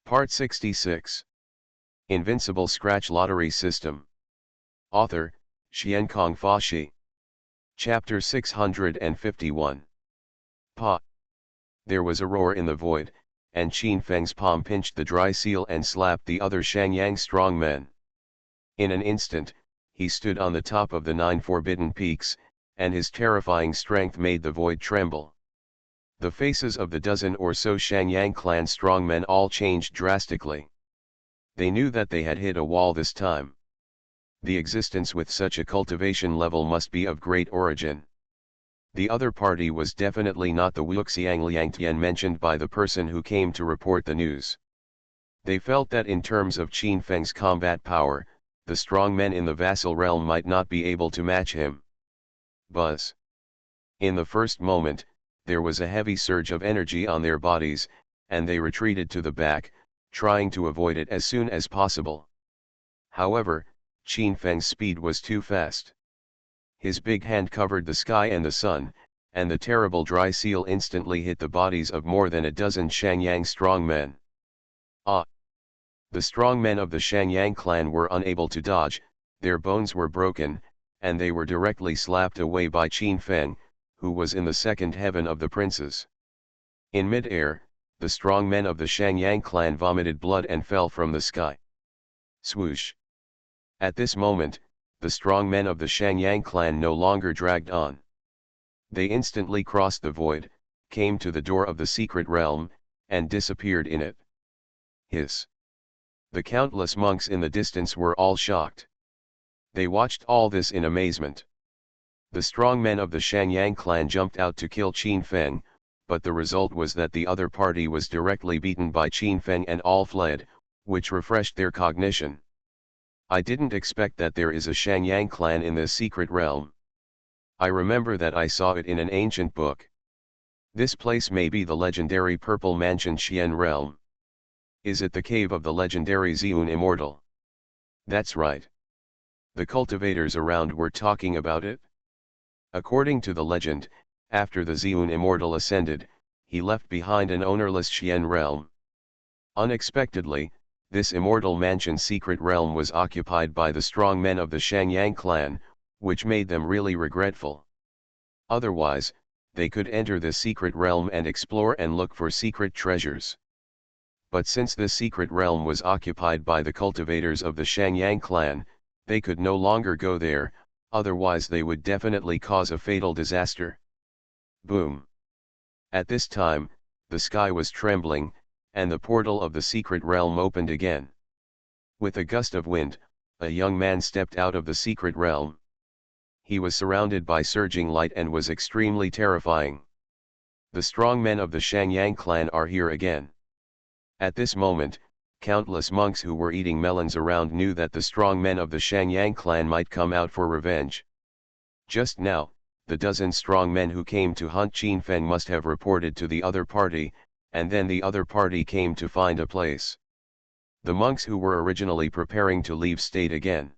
Part 66. Invincible Scratch Lottery System. Author, Xiankong Fashi. Chapter 651. Pa. There was a roar in the void, and Qin Feng's palm pinched the dry seal and slapped the other Shangyang strongmen. In an instant, he stood on the top of the 9 forbidden peaks, and his terrifying strength made the void tremble. The faces of the dozen or so Shangyang clan strongmen all changed drastically. They knew that they had hit a wall this time. The existence with such a cultivation level must be of great origin. The other party was definitely not the Wuxiang Liangtian mentioned by the person who came to report the news. They felt that in terms of Qin Feng's combat power, the strong men in the vassal realm might not be able to match him. Buzz. In the first moment, there was a heavy surge of energy on their bodies, and they retreated to the back, trying to avoid it as soon as possible. However, Qin Feng's speed was too fast. His big hand covered the sky and the sun, and the terrible dry seal instantly hit the bodies of more than a dozen Shangyang strongmen. Ah! The strongmen of the Shangyang clan were unable to dodge, their bones were broken, and they were directly slapped away by Qin Feng, who was in the second heaven of the princes. In mid-air, the strong men of the Shangyang clan vomited blood and fell from the sky. Swoosh! At this moment, the strong men of the Shangyang clan no longer dragged on. They instantly crossed the void, came to the door of the secret realm, and disappeared in it. Hiss! The countless monks in the distance were all shocked. They watched all this in amazement. The strong men of the Shangyang clan jumped out to kill Qin Feng, but the result was that the other party was directly beaten by Qin Feng and all fled, which refreshed their cognition. I didn't expect that there is a Shangyang clan in this secret realm. I remember that I saw it in an ancient book. This place may be the legendary Purple Mansion Xian realm. Is it the cave of the legendary Xiun Immortal? That's right. The cultivators around were talking about it. According to the legend, after the Xiun Immortal ascended, he left behind an ownerless Xian realm. Unexpectedly, this immortal mansion's secret realm was occupied by the strong men of the Shangyang clan, which made them really regretful. Otherwise, they could enter this secret realm and explore and look for secret treasures. But since this secret realm was occupied by the cultivators of the Shangyang clan, they could no longer go there, otherwise they would definitely cause a fatal disaster. Boom! At this time, the sky was trembling, and the portal of the secret realm opened again. With a gust of wind, a young man stepped out of the secret realm. He was surrounded by surging light and was extremely terrifying. The strong men of the Shangyang clan are here again. At this moment, countless monks who were eating melons around knew that the strong men of the Shangyang clan might come out for revenge. Just now, the dozen strong men who came to hunt Qin Feng must have reported to the other party, and then the other party came to find a place. The monks who were originally preparing to leave stayed again.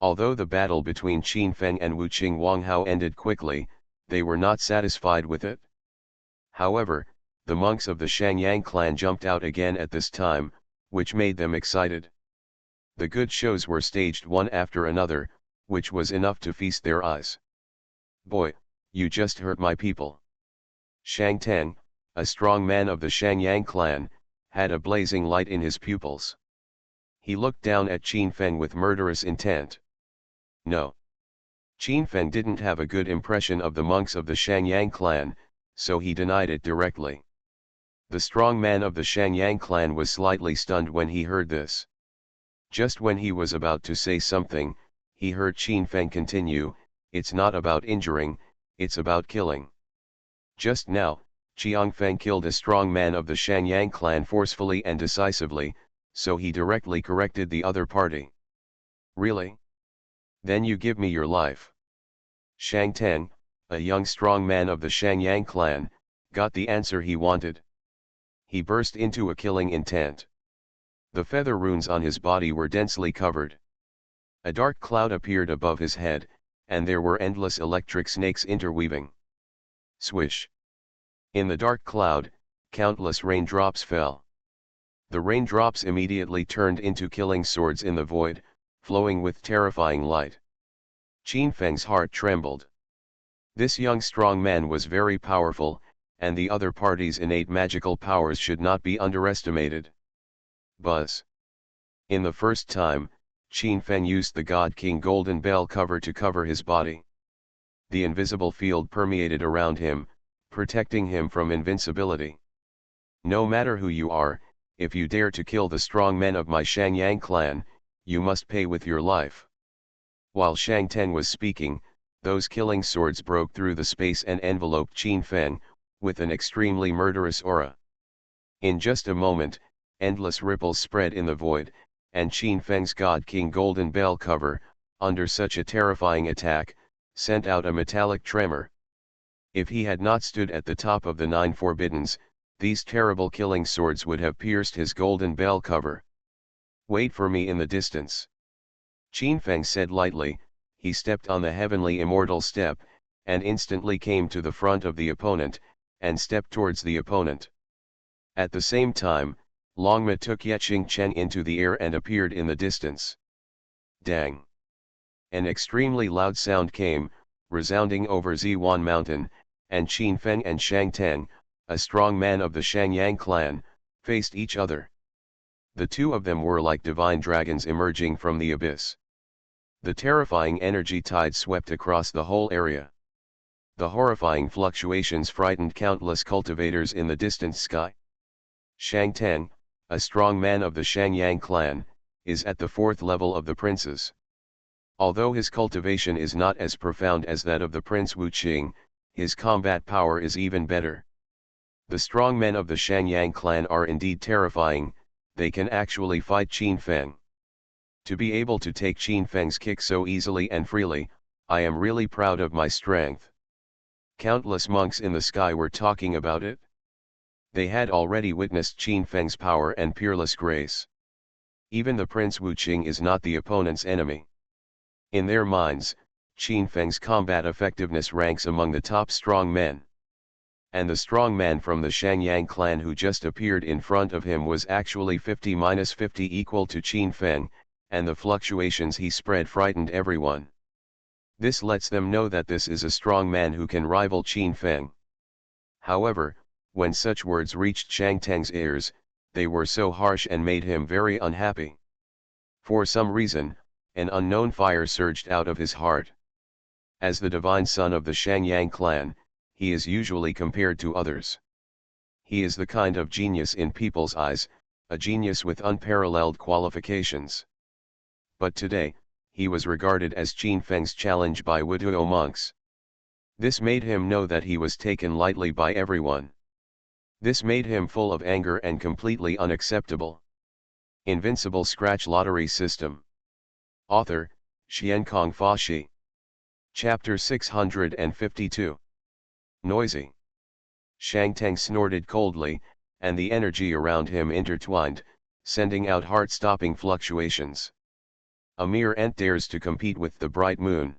Although the battle between Qin Feng and Wu Qingwanghao ended quickly, they were not satisfied with it. However, the monks of the Shangyang clan jumped out again at this time, which made them excited. The good shows were staged one after another, which was enough to feast their eyes. Boy, you just hurt my people. Shang Teng, a strong man of the Shangyang clan, had a blazing light in his pupils. He looked down at Qin Feng with murderous intent. No. Qin Feng didn't have a good impression of the monks of the Shangyang clan, so he denied it directly. The strong man of the Shangyang clan was slightly stunned when he heard this. Just when he was about to say something, he heard Qin Feng continue, "It's not about injuring, it's about killing." Just now, Qiang Feng killed a strong man of the Shangyang clan forcefully and decisively, so he directly corrected the other party. Really? Then you give me your life. Shang Teng, a young strong man of the Shangyang clan, got the answer he wanted. He burst into a killing intent. The feather runes on his body were densely covered. A dark cloud appeared above his head, and there were endless electric snakes interweaving. Swish! In the dark cloud, countless raindrops fell. The raindrops immediately turned into killing swords in the void, flowing with terrifying light. Qin Feng's heart trembled. This young strong man was very powerful, and the other party's innate magical powers should not be underestimated. Buzz. In the first time, Qin Feng used the God King golden bell cover to cover his body. The invisible field permeated around him, protecting him from invincibility. No matter who you are, if you dare to kill the strong men of my Shangyang clan, you must pay with your life. While Shang Ten was speaking, those killing swords broke through the space and enveloped Qin Feng, with an extremely murderous aura. In just a moment, endless ripples spread in the void, and Qin Feng's God King golden bell cover, under such a terrifying attack, sent out a metallic tremor. If he had not stood at the top of the 9 forbiddens, these terrible killing swords would have pierced his golden bell cover. Wait for me in the distance. Qin Feng said lightly. He stepped on the heavenly immortal step, and instantly came to the front of the opponent, and stepped towards the opponent. At the same time, Longma took Yeching Chen into the air and appeared in the distance. Dang! An extremely loud sound came, resounding over Ziwan Mountain, and Qin Feng and Shang Ten, a strong man of the Shangyang clan, faced each other. The two of them were like divine dragons emerging from the abyss. The terrifying energy tide swept across the whole area. The horrifying fluctuations frightened countless cultivators in the distant sky. Shang Ten, a strong man of the Shangyang clan, is at the 4th level of the princes. Although his cultivation is not as profound as that of the Prince Wu Qing, his combat power is even better. The strong men of the Shangyang clan are indeed terrifying. They can actually fight Qin Feng. To be able to take Qin Feng's kick so easily and freely, I am really proud of my strength. Countless monks in the sky were talking about it. They had already witnessed Qin Feng's power and peerless grace. Even the Prince Wu Qing is not the opponent's enemy. In their minds, Qin Feng's combat effectiveness ranks among the top strong men. And the strong man from the Shangyang clan who just appeared in front of him was actually 50-50 equal to Qin Feng, and the fluctuations he spread frightened everyone. This lets them know that this is a strong man who can rival Qin Feng. However, when such words reached Shang Teng's ears, they were so harsh and made him very unhappy. For some reason, an unknown fire surged out of his heart. As the divine son of the Shangyang clan, he is usually compared to others. He is the kind of genius in people's eyes, a genius with unparalleled qualifications. But today, he was regarded as Qin Feng's challenge by Wutuo monks. This made him know that he was taken lightly by everyone. This made him full of anger and completely unacceptable. Invincible Scratch Lottery System. Author, Xiankong Fashi. Chapter 652. Noisy. Shang Teng snorted coldly, and the energy around him intertwined, sending out heart-stopping fluctuations. A mere ant dares to compete with the bright moon.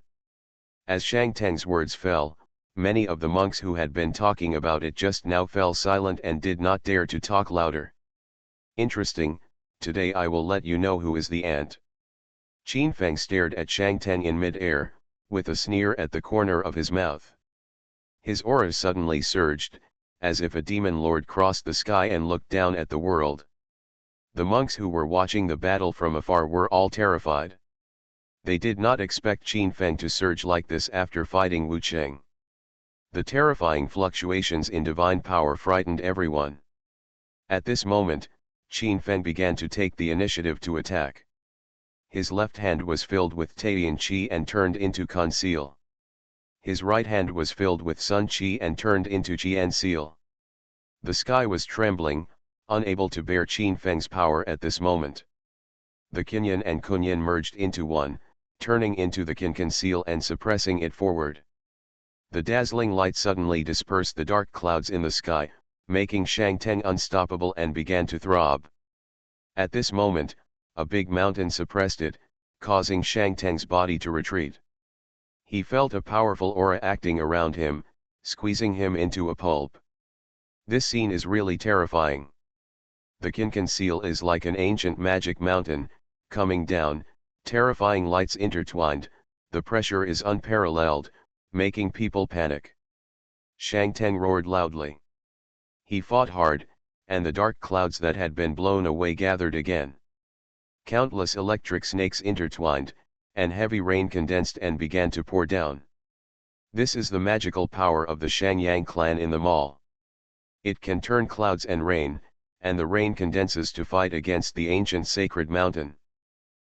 As Shang Teng's words fell, many of the monks who had been talking about it just now fell silent and did not dare to talk louder. Interesting, today I will let you know who is the ant. Qin Feng stared at Shang Teng in mid-air, with a sneer at the corner of his mouth. His aura suddenly surged, as if a demon lord crossed the sky and looked down at the world. The monks who were watching the battle from afar were all terrified. They did not expect Qin Feng to surge like this after fighting Wu Qing. The terrifying fluctuations in divine power frightened everyone. At this moment, Qin Feng began to take the initiative to attack. His left hand was filled with Taiyan Qi and turned into Conceal. His right hand was filled with Sun Qi and turned into Qian Seal. The sky was trembling, unable to bear Qin Feng's power at this moment. The Qinyan and Kunyan merged into one, turning into the Qin Conceal and suppressing it forward. The dazzling light suddenly dispersed the dark clouds in the sky, making Shang Teng unstoppable and began to throb. At this moment, a big mountain suppressed it, causing Shang Teng's body to retreat. He felt a powerful aura acting around him, squeezing him into a pulp. This scene is really terrifying. The Kinconceal is like an ancient magic mountain, coming down, terrifying lights intertwined, the pressure is unparalleled, making people panic. Shang Teng roared loudly. He fought hard, and the dark clouds that had been blown away gathered again. Countless electric snakes intertwined, and heavy rain condensed and began to pour down. This is the magical power of the Shangyang clan in the mall. It can turn clouds and rain, and the rain condenses to fight against the ancient sacred mountain.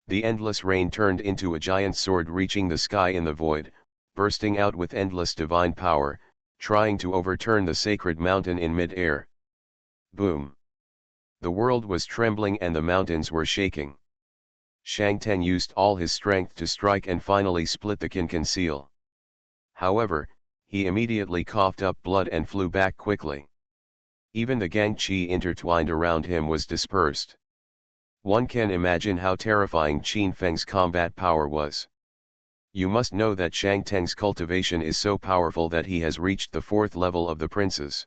The endless rain turned into a giant sword reaching the sky in the void, bursting out with endless divine power, trying to overturn the sacred mountain in mid-air. Boom! The world was trembling and the mountains were shaking. Shang Teng used all his strength to strike and finally split the Kinconceal. However, he immediately coughed up blood and flew back quickly. Even the Gang Qi intertwined around him was dispersed. One can imagine how terrifying Qin Feng's combat power was. You must know that Shang Teng's cultivation is so powerful that he has reached the 4th level of the princes.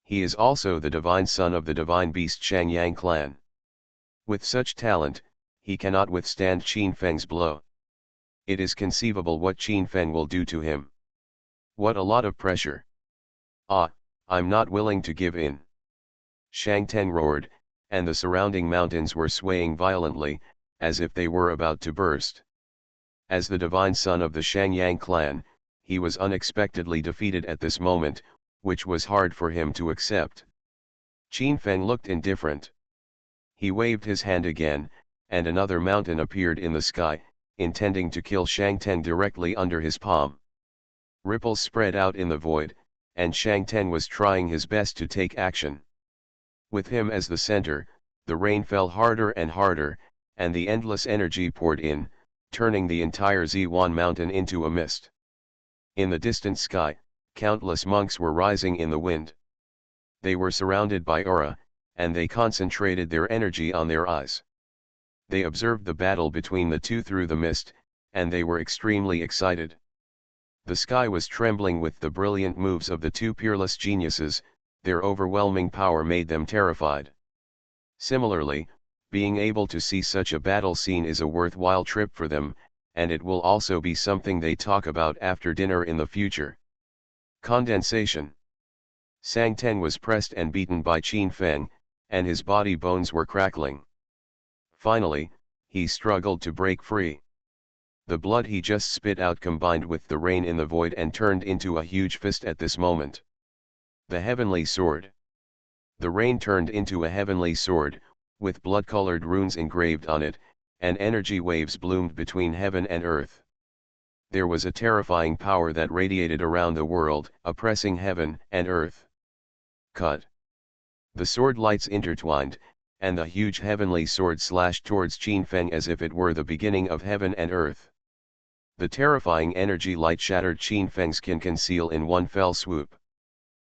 He is also the divine son of the divine beast Shangyang clan. With such talent, he cannot withstand Qin Feng's blow. It is conceivable what Qin Feng will do to him. What a lot of pressure. Ah, I'm not willing to give in. Shang Teng roared, and the surrounding mountains were swaying violently, as if they were about to burst. As the divine son of the Shangyang clan, he was unexpectedly defeated at this moment, which was hard for him to accept. Qin Feng looked indifferent. He waved his hand again, and another mountain appeared in the sky, intending to kill Shang Teng directly under his palm. Ripples spread out in the void, and Shang Teng was trying his best to take action. With him as the center, the rain fell harder and harder, and the endless energy poured in, turning the entire Ziwan mountain into a mist. In the distant sky, countless monks were rising in the wind. They were surrounded by aura, and they concentrated their energy on their eyes. They observed the battle between the two through the mist, and they were extremely excited. The sky was trembling with the brilliant moves of the two peerless geniuses, their overwhelming power made them terrified. Similarly, being able to see such a battle scene is a worthwhile trip for them, and it will also be something they talk about after dinner in the future. Condensation. Shang Teng was pressed and beaten by Qin Feng, and his body bones were crackling. Finally, he struggled to break free. The blood he just spit out combined with the rain in the void and turned into a huge fist at this moment. The Heavenly Sword. The rain turned into a heavenly sword, with blood-colored runes engraved on it, and energy waves bloomed between heaven and earth. There was a terrifying power that radiated around the world, oppressing heaven and earth. Cut. The sword lights intertwined, and the huge heavenly sword slashed towards Qin Feng as if it were the beginning of heaven and earth. The terrifying energy light shattered Qin Feng's Kinconceal in one fell swoop.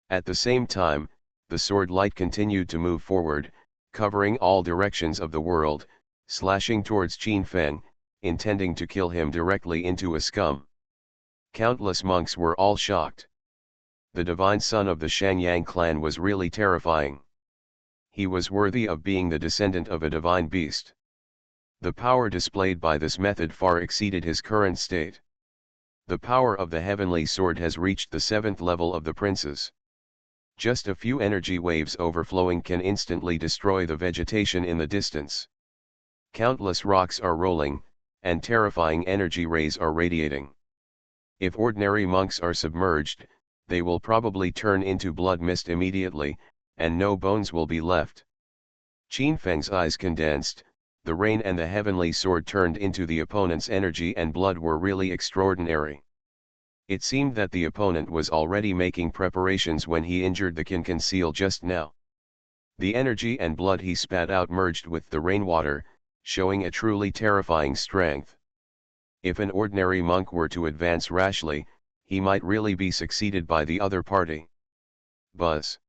At the same time, the sword light continued to move forward, covering all directions of the world, slashing towards Qin Feng, intending to kill him directly into a scum. Countless monks were all shocked. The divine son of the Shangyang clan was really terrifying. He was worthy of being the descendant of a divine beast. The power displayed by this method far exceeded his current state. The power of the heavenly sword has reached the 7th level of the princes. Just a few energy waves overflowing can instantly destroy the vegetation in the distance. Countless rocks are rolling, and terrifying energy rays are radiating. If ordinary monks are submerged, they will probably turn into blood mist immediately, and no bones will be left. Qin Feng's eyes condensed, the rain and the heavenly sword turned into the opponent's energy and blood were really extraordinary. It seemed that the opponent was already making preparations when he injured the Kinconceal just now. The energy and blood he spat out merged with the rainwater, showing a truly terrifying strength. If an ordinary monk were to advance rashly, he might really be succeeded by the other party. Buzz.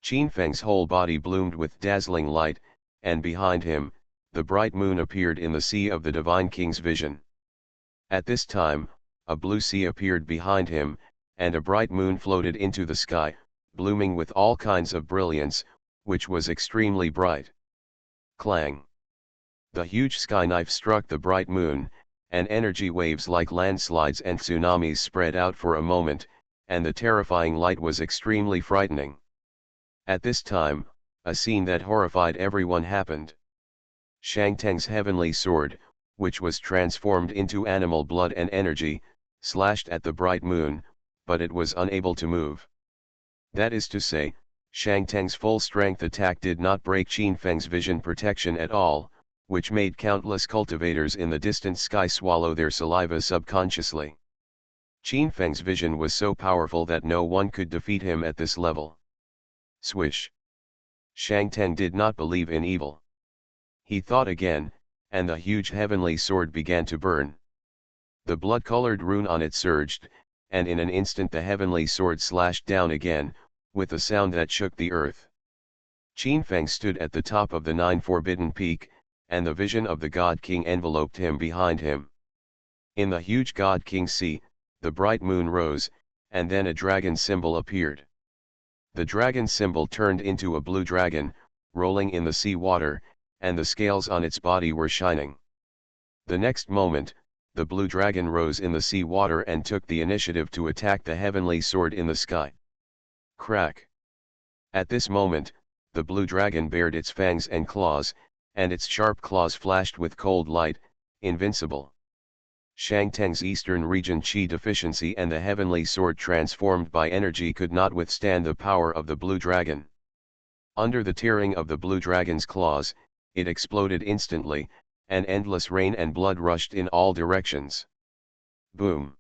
Qin Feng's whole body bloomed with dazzling light, and behind him, the bright moon appeared in the sea of the Divine King's vision. At this time, a blue sea appeared behind him, and a bright moon floated into the sky, blooming with all kinds of brilliance, which was extremely bright. Clang! The huge sky knife struck the bright moon, and energy waves like landslides and tsunamis spread out for a moment, and the terrifying light was extremely frightening. At this time, a scene that horrified everyone happened. Shang Teng's heavenly sword, which was transformed into animal blood and energy, slashed at the bright moon, but it was unable to move. That is to say, Shang Teng's full-strength attack did not break Qin Feng's vision protection at all, which made countless cultivators in the distant sky swallow their saliva subconsciously. Qin Feng's vision was so powerful that no one could defeat him at this level. Swish! Shang Teng did not believe in evil. He thought again, and the huge heavenly sword began to burn. The blood-colored rune on it surged, and in an instant the heavenly sword slashed down again, with a sound that shook the earth. Qin Feng stood at the top of the 9 Forbidden Peak, and the vision of the God King enveloped him behind him. In the huge God King sea, the bright moon rose, and then a dragon symbol appeared. The dragon symbol turned into a blue dragon, rolling in the sea water, and the scales on its body were shining. The next moment, the blue dragon rose in the sea water and took the initiative to attack the heavenly sword in the sky. Crack! At this moment, the blue dragon bared its fangs and claws, and its sharp claws flashed with cold light. Invincible! Shang Teng's eastern region qi deficiency and the heavenly sword transformed by energy could not withstand the power of the blue dragon. Under the tearing of the blue dragon's claws, it exploded instantly, and endless rain and blood rushed in all directions. Boom!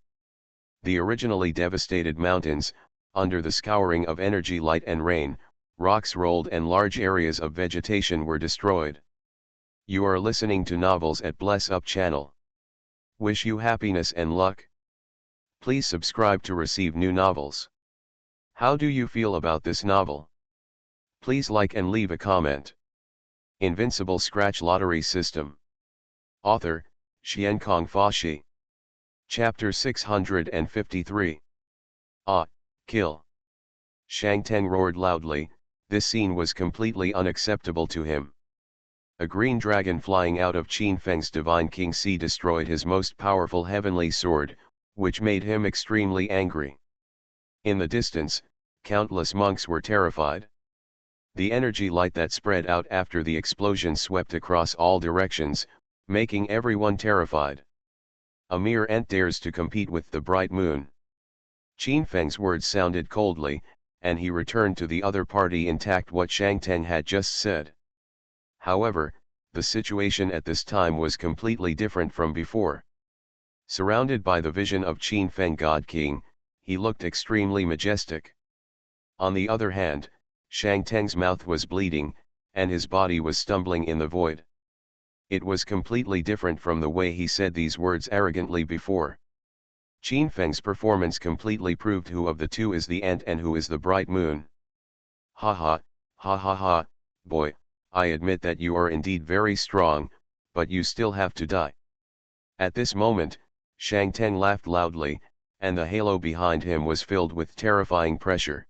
The originally devastated mountains, under the scouring of energy, light and rain, rocks rolled and large areas of vegetation were destroyed. You are listening to Novels at Bless Up channel. Wish you happiness and luck. Please subscribe to receive new novels. How do you feel about this novel? Please like and leave a comment. Invincible Scratch Lottery System. Author, Xiankong Fashi. Chapter 653. Ah, kill! Shang Teng roared loudly. This scene was completely unacceptable to him. A green dragon flying out of Qin Feng's Divine King Sea destroyed his most powerful heavenly sword, which made him extremely angry. In the distance, countless monks were terrified. The energy light that spread out after the explosion swept across all directions, making everyone terrified. A mere ant dares to compete with the bright moon. Qin Feng's words sounded coldly, and he returned to the other party intact what Shang Teng had just said. However, the situation at this time was completely different from before. Surrounded by the vision of Qin Feng God King, he looked extremely majestic. On the other hand, Shang Teng's mouth was bleeding, and his body was stumbling in the void. It was completely different from the way he said these words arrogantly before. Qin Feng's performance completely proved who of the two is the ant and who is the bright moon. Ha ha, ha ha ha, boy, I admit that you are indeed very strong, but you still have to die. At this moment, Shang Teng laughed loudly, and the halo behind him was filled with terrifying pressure.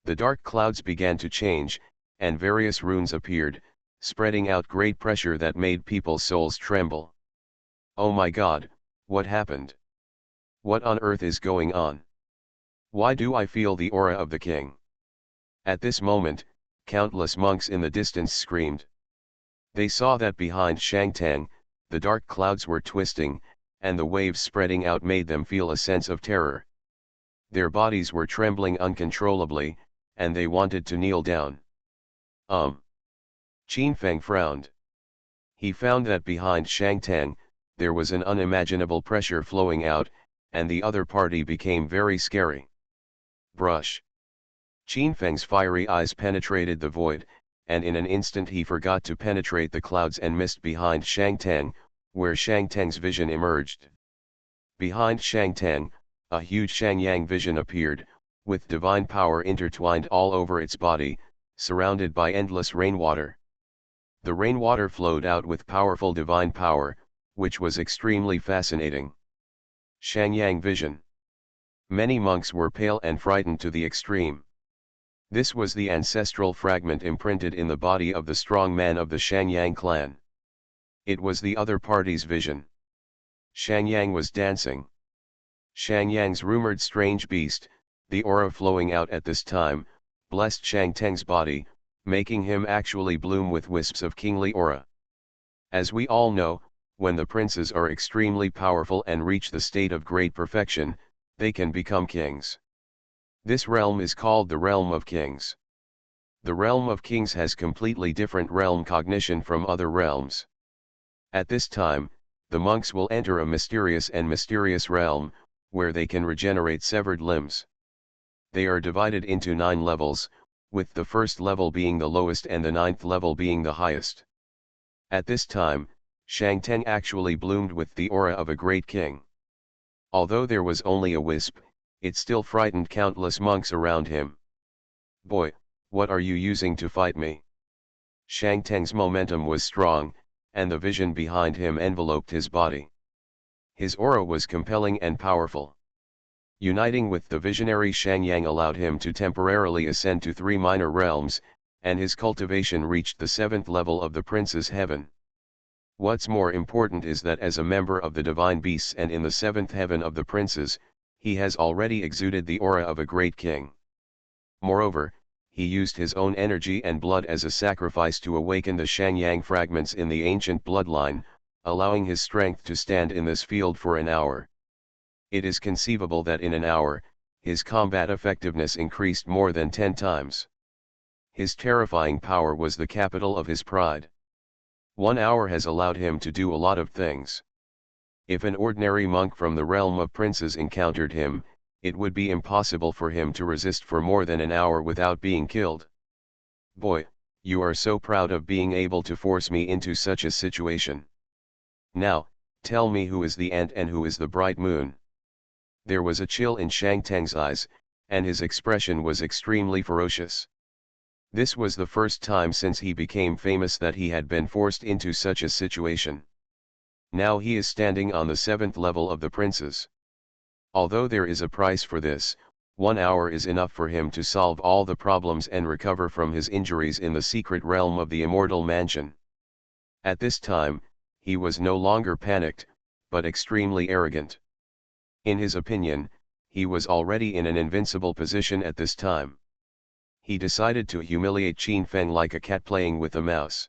The dark clouds began to change, and various runes appeared, spreading out great pressure that made people's souls tremble. Oh my God, what happened? What on earth is going on? Why do I feel the aura of the king? At this moment, countless monks in the distance screamed. They saw that behind Shang Teng, the dark clouds were twisting, and the waves spreading out made them feel a sense of terror. Their bodies were trembling uncontrollably, and they wanted to kneel down. Qin Feng frowned. He found that behind Shang Teng, there was an unimaginable pressure flowing out, and the other party became very scary. Brush! Qin Feng's fiery eyes penetrated the void, and in an instant he forgot to penetrate the clouds and mist behind Shang Teng, where Shang Teng's vision emerged. Behind Shang Teng, a huge Shangyang vision appeared, with divine power intertwined all over its body, surrounded by endless rainwater. The rainwater flowed out with powerful divine power, which was extremely fascinating. Shangyang vision. Many monks were pale and frightened to the extreme. This was the ancestral fragment imprinted in the body of the strong man of the Shangyang clan. It was the other party's vision. Shangyang was dancing. Shangyang's rumored strange beast, the aura flowing out at this time, blessed Shangteng's body, making him actually bloom with wisps of kingly aura. As we all know, when the princes are extremely powerful and reach the state of great perfection, they can become kings. This realm is called the realm of kings. The realm of kings has completely different realm cognition from other realms. At this time, the monks will enter a mysterious realm, where they can regenerate severed limbs. They are divided into 9 levels, with the first level being the lowest and the 9th level being the highest. At this time, Shangteng actually bloomed with the aura of a great king. Although there was only a wisp, it still frightened countless monks around him. "Boy, what are you using to fight me?" Shangteng's momentum was strong, and the vision behind him enveloped his body. His aura was compelling and powerful. Uniting with the visionary Shangyang allowed him to temporarily ascend to 3 minor realms, and his cultivation reached the 7th level of the prince's heaven. What's more important is that as a member of the divine beasts and in the 7th heaven of the princes, he has already exuded the aura of a great king. Moreover, he used his own energy and blood as a sacrifice to awaken the Shangyang fragments in the ancient bloodline, allowing his strength to stand in this field for an hour. It is conceivable that in an hour, his combat effectiveness increased more than 10 times. His terrifying power was the capital of his pride. 1 hour has allowed him to do a lot of things. If an ordinary monk from the realm of princes encountered him, it would be impossible for him to resist for more than an hour without being killed. "Boy, you are so proud of being able to force me into such a situation. Now, tell me who is the ant and who is the bright moon." There was a chill in Shangteng's eyes, and his expression was extremely ferocious. This was the first time since he became famous that he had been forced into such a situation. Now he is standing on the 7th level of the princes. Although there is a price for this, 1 hour is enough for him to solve all the problems and recover from his injuries in the secret realm of the immortal mansion. At this time, he was no longer panicked, but extremely arrogant. In his opinion, he was already in an invincible position at this time. He decided to humiliate Qin Feng like a cat playing with a mouse.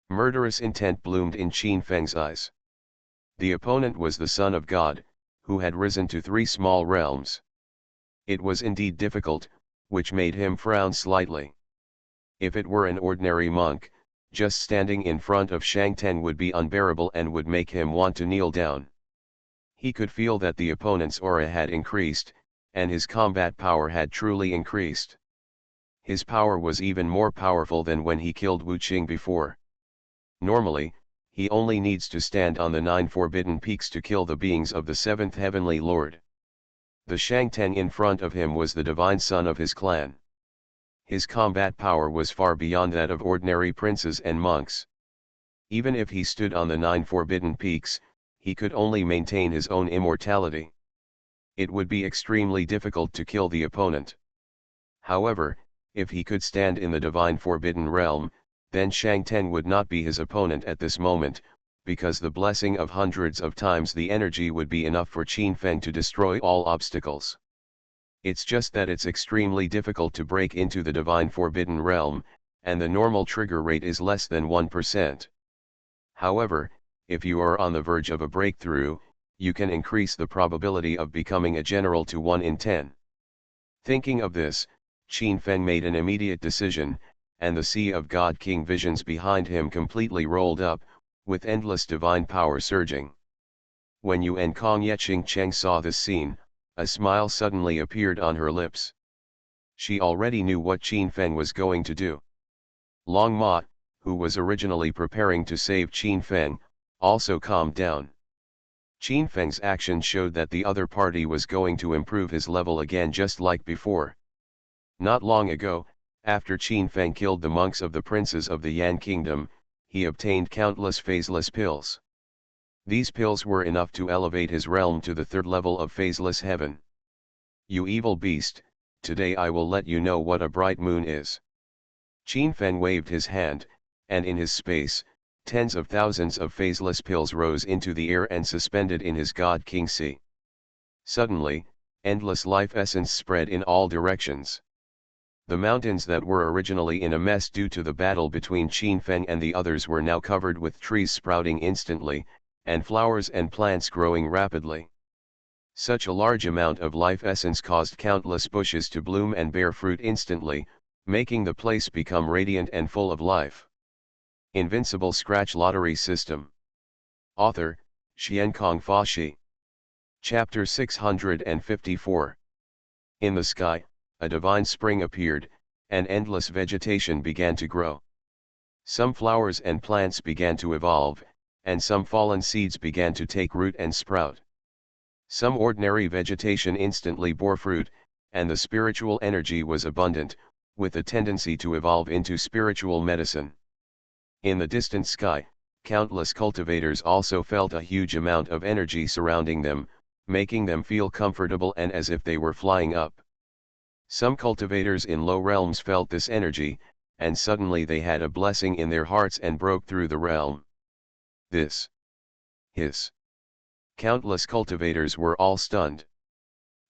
Murderous intent bloomed in Qin Feng's eyes. The opponent was the Son of God, who had risen to 3 small realms. It was indeed difficult, which made him frown slightly. If it were an ordinary monk, just standing in front of Shangteng would be unbearable and would make him want to kneel down. He could feel that the opponent's aura had increased, and his combat power had truly increased. His power was even more powerful than when he killed Wu Qing before. Normally, he only needs to stand on the 9 forbidden peaks to kill the beings of the 7th heavenly lord. The Shangteng in front of him was the divine son of his clan. His combat power was far beyond that of ordinary princes and monks. Even if he stood on the 9 forbidden peaks, he could only maintain his own immortality. It would be extremely difficult to kill the opponent. However, if he could stand in the divine forbidden realm, then Shangteng would not be his opponent at this moment, because the blessing of hundreds of times the energy would be enough for Qin Feng to destroy all obstacles. It's just that it's extremely difficult to break into the divine forbidden realm, and the normal trigger rate is less than 1%. However, if you are on the verge of a breakthrough, you can increase the probability of becoming a general to 1 in 10. Thinking of this, Qin Feng made an immediate decision, and the Sea of God King visions behind him completely rolled up, with endless divine power surging. When Yuan Kong Yeching Cheng saw this scene, a smile suddenly appeared on her lips. She already knew what Qin Feng was going to do. Long Ma, who was originally preparing to save Qin Feng, also calmed down. Qin Feng's action showed that the other party was going to improve his level again just like before. Not long ago, after Qin Feng killed the monks of the princes of the Yan kingdom, he obtained countless phaseless pills. These pills were enough to elevate his realm to the 3rd level of phaseless heaven. "You evil beast, Today I will let you know what a bright moon is. Qin Feng waved his hand, and in his space, tens of thousands of phaseless pills rose into the air and suspended in his God King Sea. Suddenly, endless life essence spread in all directions. The mountains that were originally in a mess due to the battle between Qin Feng and the others were now covered with trees sprouting instantly, and flowers and plants growing rapidly. Such a large amount of life essence caused countless bushes to bloom and bear fruit instantly, making the place become radiant and full of life. Invincible Scratch Lottery System. Author, Xiankong Fa. Chapter 654. In the sky, a divine spring appeared, and endless vegetation began to grow. Some flowers and plants began to evolve, and some fallen seeds began to take root and sprout. Some ordinary vegetation instantly bore fruit, and the spiritual energy was abundant, with a tendency to evolve into spiritual medicine. In the distant sky, countless cultivators also felt a huge amount of energy surrounding them, making them feel comfortable and as if they were flying up. Some cultivators in low realms felt this energy, and suddenly they had a blessing in their hearts and broke through the realm. His. Countless cultivators were all stunned.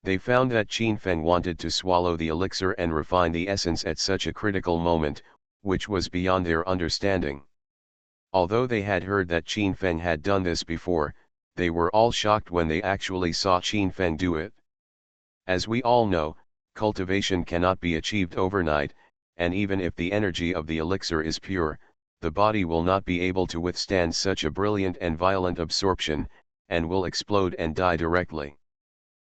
They found that Qin Feng wanted to swallow the elixir and refine the essence at such a critical moment, which was beyond their understanding. Although they had heard that Qin Feng had done this before, they were all shocked when they actually saw Qin Feng do it. As we all know, cultivation cannot be achieved overnight, and even if the energy of the elixir is pure, the body will not be able to withstand such a brilliant and violent absorption, and will explode and die directly.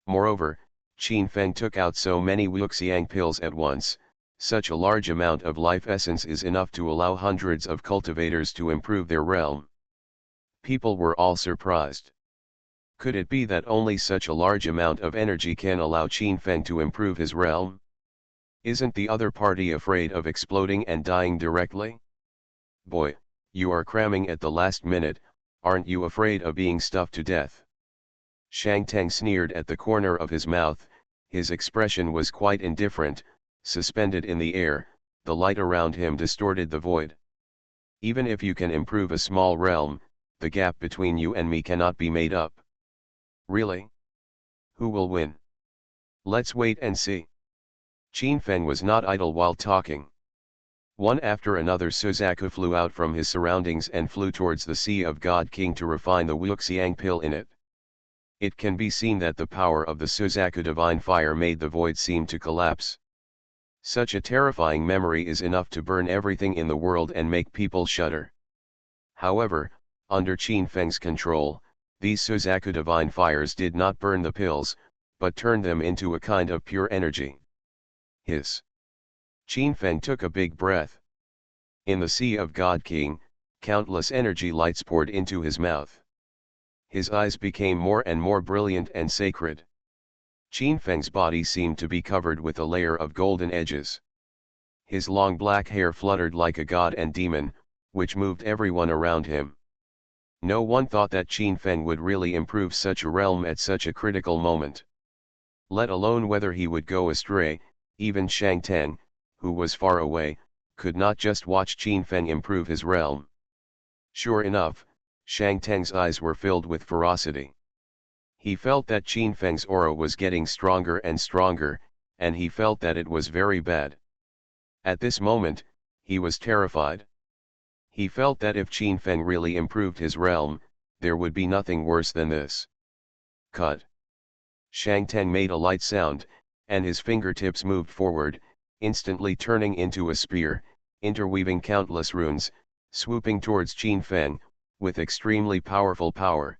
Moreover, Qin Feng took out so many Wuxiang pills at once. Such a large amount of life essence is enough to allow hundreds of cultivators to improve their realm. People were all surprised. Could it be that only such a large amount of energy can allow Qin Feng to improve his realm? Isn't the other party afraid of exploding and dying directly? Boy, you are cramming at the last minute, aren't you afraid of being stuffed to death? Shang Teng sneered at the corner of his mouth. His expression was quite indifferent. Suspended in the air, the light around him distorted the void. Even if you can improve a small realm, the gap between you and me cannot be made up. Really? Who will win? Let's wait and see. Qin Feng was not idle while talking. One after another Suzaku flew out from his surroundings and flew towards the Sea of God King to refine the Wuxiang pill in it. It can be seen that the power of the Suzaku divine fire made the void seem to collapse. Such a terrifying memory is enough to burn everything in the world and make people shudder. However, under Qin Feng's control, these Suzaku divine fires did not burn the pills, but turned them into a kind of pure energy. Qin Feng took a big breath. In the Sea of God King, countless energy lights poured into his mouth. His eyes became more and more brilliant and sacred. Qin Feng's body seemed to be covered with a layer of golden edges. His long black hair fluttered like a god and demon, which moved everyone around him. No one thought that Qin Feng would really improve such a realm at such a critical moment. Let alone whether he would go astray. Even Shang Teng, who was far away, could not just watch Qin Feng improve his realm. Sure enough, Shang Teng's eyes were filled with ferocity. He felt that Qin Feng's aura was getting stronger and stronger, and he felt that it was very bad. At this moment, he was terrified. He felt that if Qin Feng really improved his realm, there would be nothing worse than this. Cut. Shang Teng made a light sound, and his fingertips moved forward, instantly turning into a spear, interweaving countless runes, swooping towards Qin Feng, with extremely powerful power.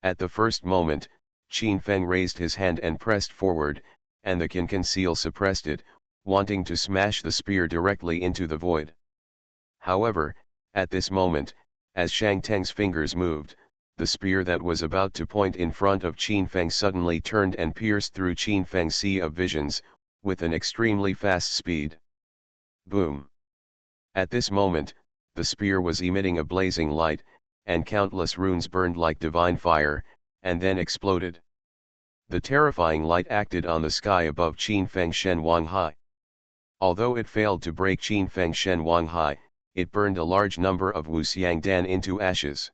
At the first moment, Qin Feng raised his hand and pressed forward, and the Qin seal suppressed it, wanting to smash the spear directly into the void. However, at this moment, as Shang Teng's fingers moved, the spear that was about to point in front of Qin Feng suddenly turned and pierced through Qin Feng's sea of visions, with an extremely fast speed. Boom! At this moment, the spear was emitting a blazing light, and countless runes burned like divine fire, and then exploded. The terrifying light acted on the sky above Qin Feng Shen Wang Hai. Although it failed to break Qin Feng Shen Wang Hai, it burned a large number of Wu Xiang Dan into ashes.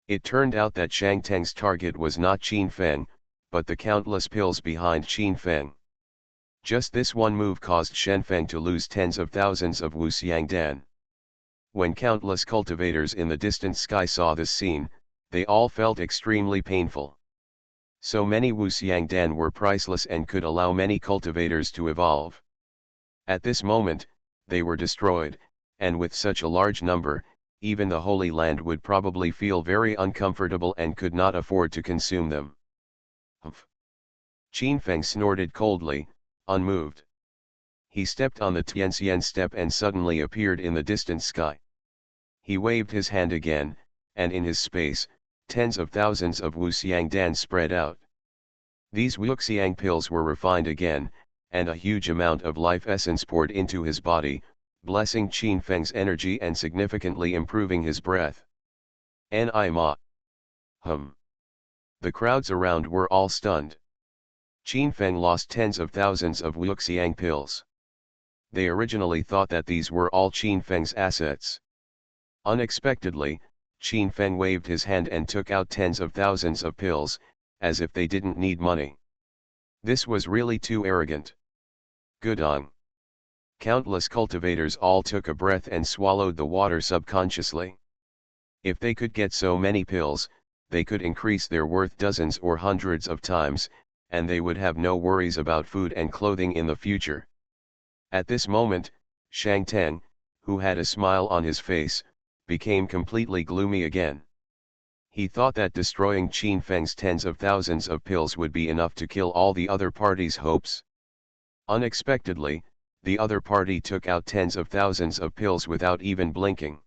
It turned out that Shang Teng's target was not Qin Feng, but the countless pills behind Qin Feng. Just this one move caused Shen Feng to lose tens of thousands of Wu Xiang Dan. When countless cultivators in the distant sky saw this scene, they all felt extremely painful. So many Wu Xiang Dan were priceless and could allow many cultivators to evolve. At this moment, they were destroyed, and with such a large number, even the Holy Land would probably feel very uncomfortable and could not afford to consume them. Humph! Qin Feng snorted coldly, unmoved. He stepped on the Tianxian step and suddenly appeared in the distant sky. He waved his hand again, and in his space, tens of thousands of Wu Xiang Dan spread out. These Wu Xiang pills were refined again, and a huge amount of life essence poured into his body, blessing Qin Feng's energy and significantly improving his breath. Ni ma. The crowds around were all stunned. Qin Feng lost tens of thousands of Wu Xiang pills. They originally thought that these were all Qin Feng's assets. Unexpectedly, Qin Feng waved his hand and took out tens of thousands of pills, as if they didn't need money. This was really too arrogant. Gudong. Countless cultivators all took a breath and swallowed the water subconsciously. If they could get so many pills, they could increase their worth dozens or hundreds of times, and they would have no worries about food and clothing in the future. At this moment, Shang Teng, who had a smile on his face, became completely gloomy again. He thought that destroying Qin Feng's tens of thousands of pills would be enough to kill all the other party's hopes. Unexpectedly, the other party took out tens of thousands of pills without even blinking.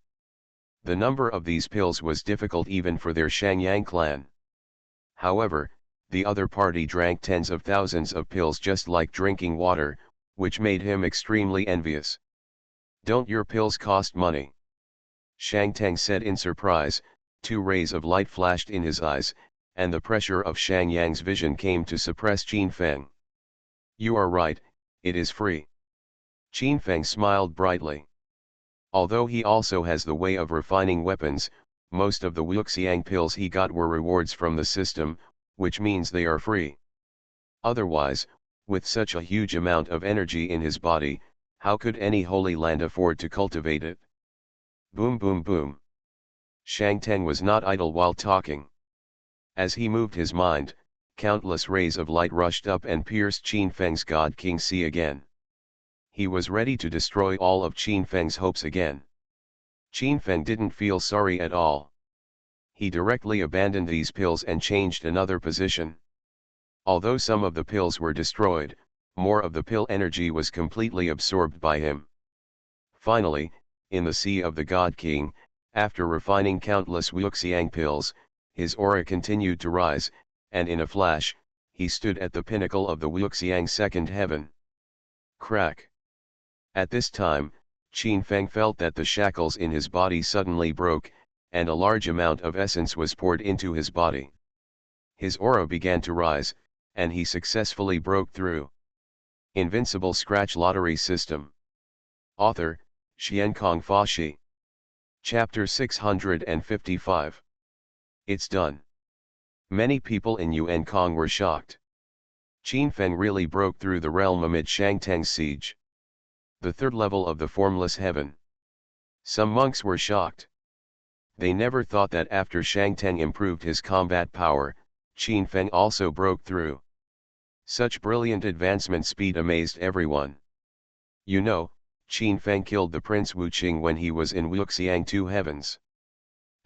The number of these pills was difficult even for their Shangyang clan. However, the other party drank tens of thousands of pills just like drinking water, which made him extremely envious. "Don't your pills cost money?" Shang Teng said in surprise. Two rays of light flashed in his eyes, and the pressure of Shang Yang's vision came to suppress Qin Feng. "You are right, it is free." Qin Feng smiled brightly. Although he also has the way of refining weapons, most of the Wuxiang pills he got were rewards from the system, which means they are free. Otherwise, with such a huge amount of energy in his body, how could any Holy Land afford to cultivate it? Boom boom boom. Shang Teng was not idle while talking. As he moved his mind, countless rays of light rushed up and pierced Qin Feng's God King Si again. He was ready to destroy all of Qin Feng's hopes again. Qin Feng didn't feel sorry at all. He directly abandoned these pills and changed another position. Although some of the pills were destroyed, more of the pill energy was completely absorbed by him. Finally, in the Sea of the God King, after refining countless Wuxiang pills, his aura continued to rise, and in a flash, he stood at the pinnacle of the Wuxiang second heaven. Crack. At this time, Qin Feng felt that the shackles in his body suddenly broke, and a large amount of essence was poured into his body. His aura began to rise, and he successfully broke through. Invincible Scratch Lottery System. Author, Xiankong Fa. Chapter 655. It's done. Many people in Yuan Kong were shocked. Qin Feng really broke through the realm amid Shang Teng's siege. The third level of the formless heaven. Some monks were shocked. They never thought that after Shang Teng improved his combat power, Qin Feng also broke through. Such brilliant advancement speed amazed everyone. You know, Qin Feng killed the Prince Wuqing when he was in Wuxiang 2 heavens.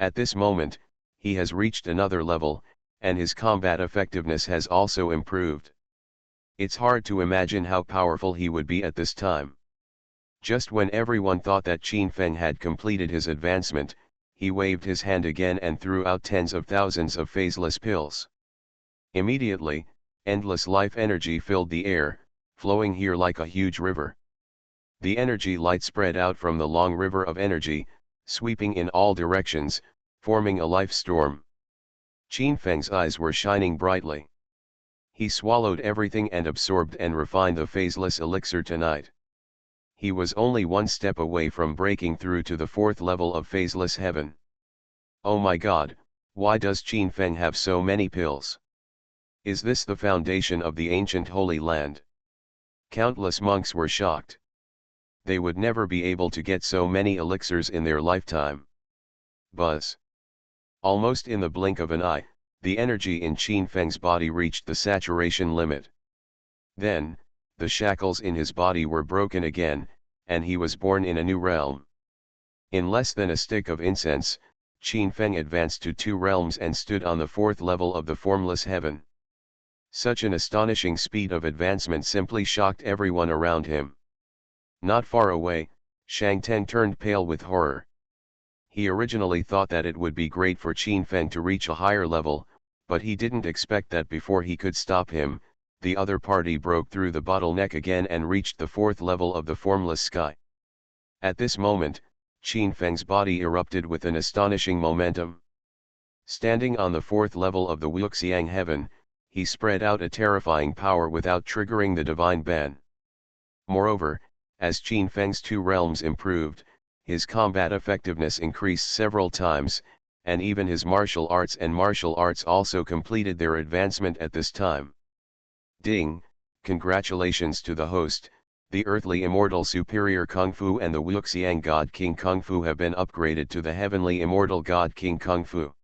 At this moment, he has reached another level, and his combat effectiveness has also improved. It's hard to imagine how powerful he would be at this time. Just when everyone thought that Qin Feng had completed his advancement, he waved his hand again and threw out tens of thousands of phaseless pills. Immediately, endless life energy filled the air, flowing here like a huge river. The energy light spread out from the long river of energy, sweeping in all directions, forming a life storm. Qin Feng's eyes were shining brightly. He swallowed everything and absorbed and refined the phaseless elixir tonight. He was only one step away from breaking through to the fourth level of phaseless heaven. Oh my god, why does Qin Feng have so many pills? Is this the foundation of the ancient Holy Land? Countless monks were shocked. They would never be able to get so many elixirs in their lifetime. Buzz. Almost in the blink of an eye, the energy in Qin Feng's body reached the saturation limit. Then, the shackles in his body were broken again, and he was born in a new realm. In less than a stick of incense, Qin Feng advanced to 2 realms and stood on the 4th level of the formless heaven. Such an astonishing speed of advancement simply shocked everyone around him. Not far away, Shang Teng turned pale with horror. He originally thought that it would be great for Qin Feng to reach a higher level, but he didn't expect that before he could stop him, the other party broke through the bottleneck again and reached the 4th level of the formless sky. At this moment, Qin Feng's body erupted with an astonishing momentum. Standing on the 4th level of the Wuxiang heaven, he spread out a terrifying power without triggering the divine ban. Moreover, as Qin Feng's 2 realms improved, his combat effectiveness increased several times, and even his martial arts also completed their advancement at this time. Ding, congratulations to the host, the earthly immortal superior Kung Fu and the Wuxiang God King Kung Fu have been upgraded to the heavenly immortal God King Kung Fu.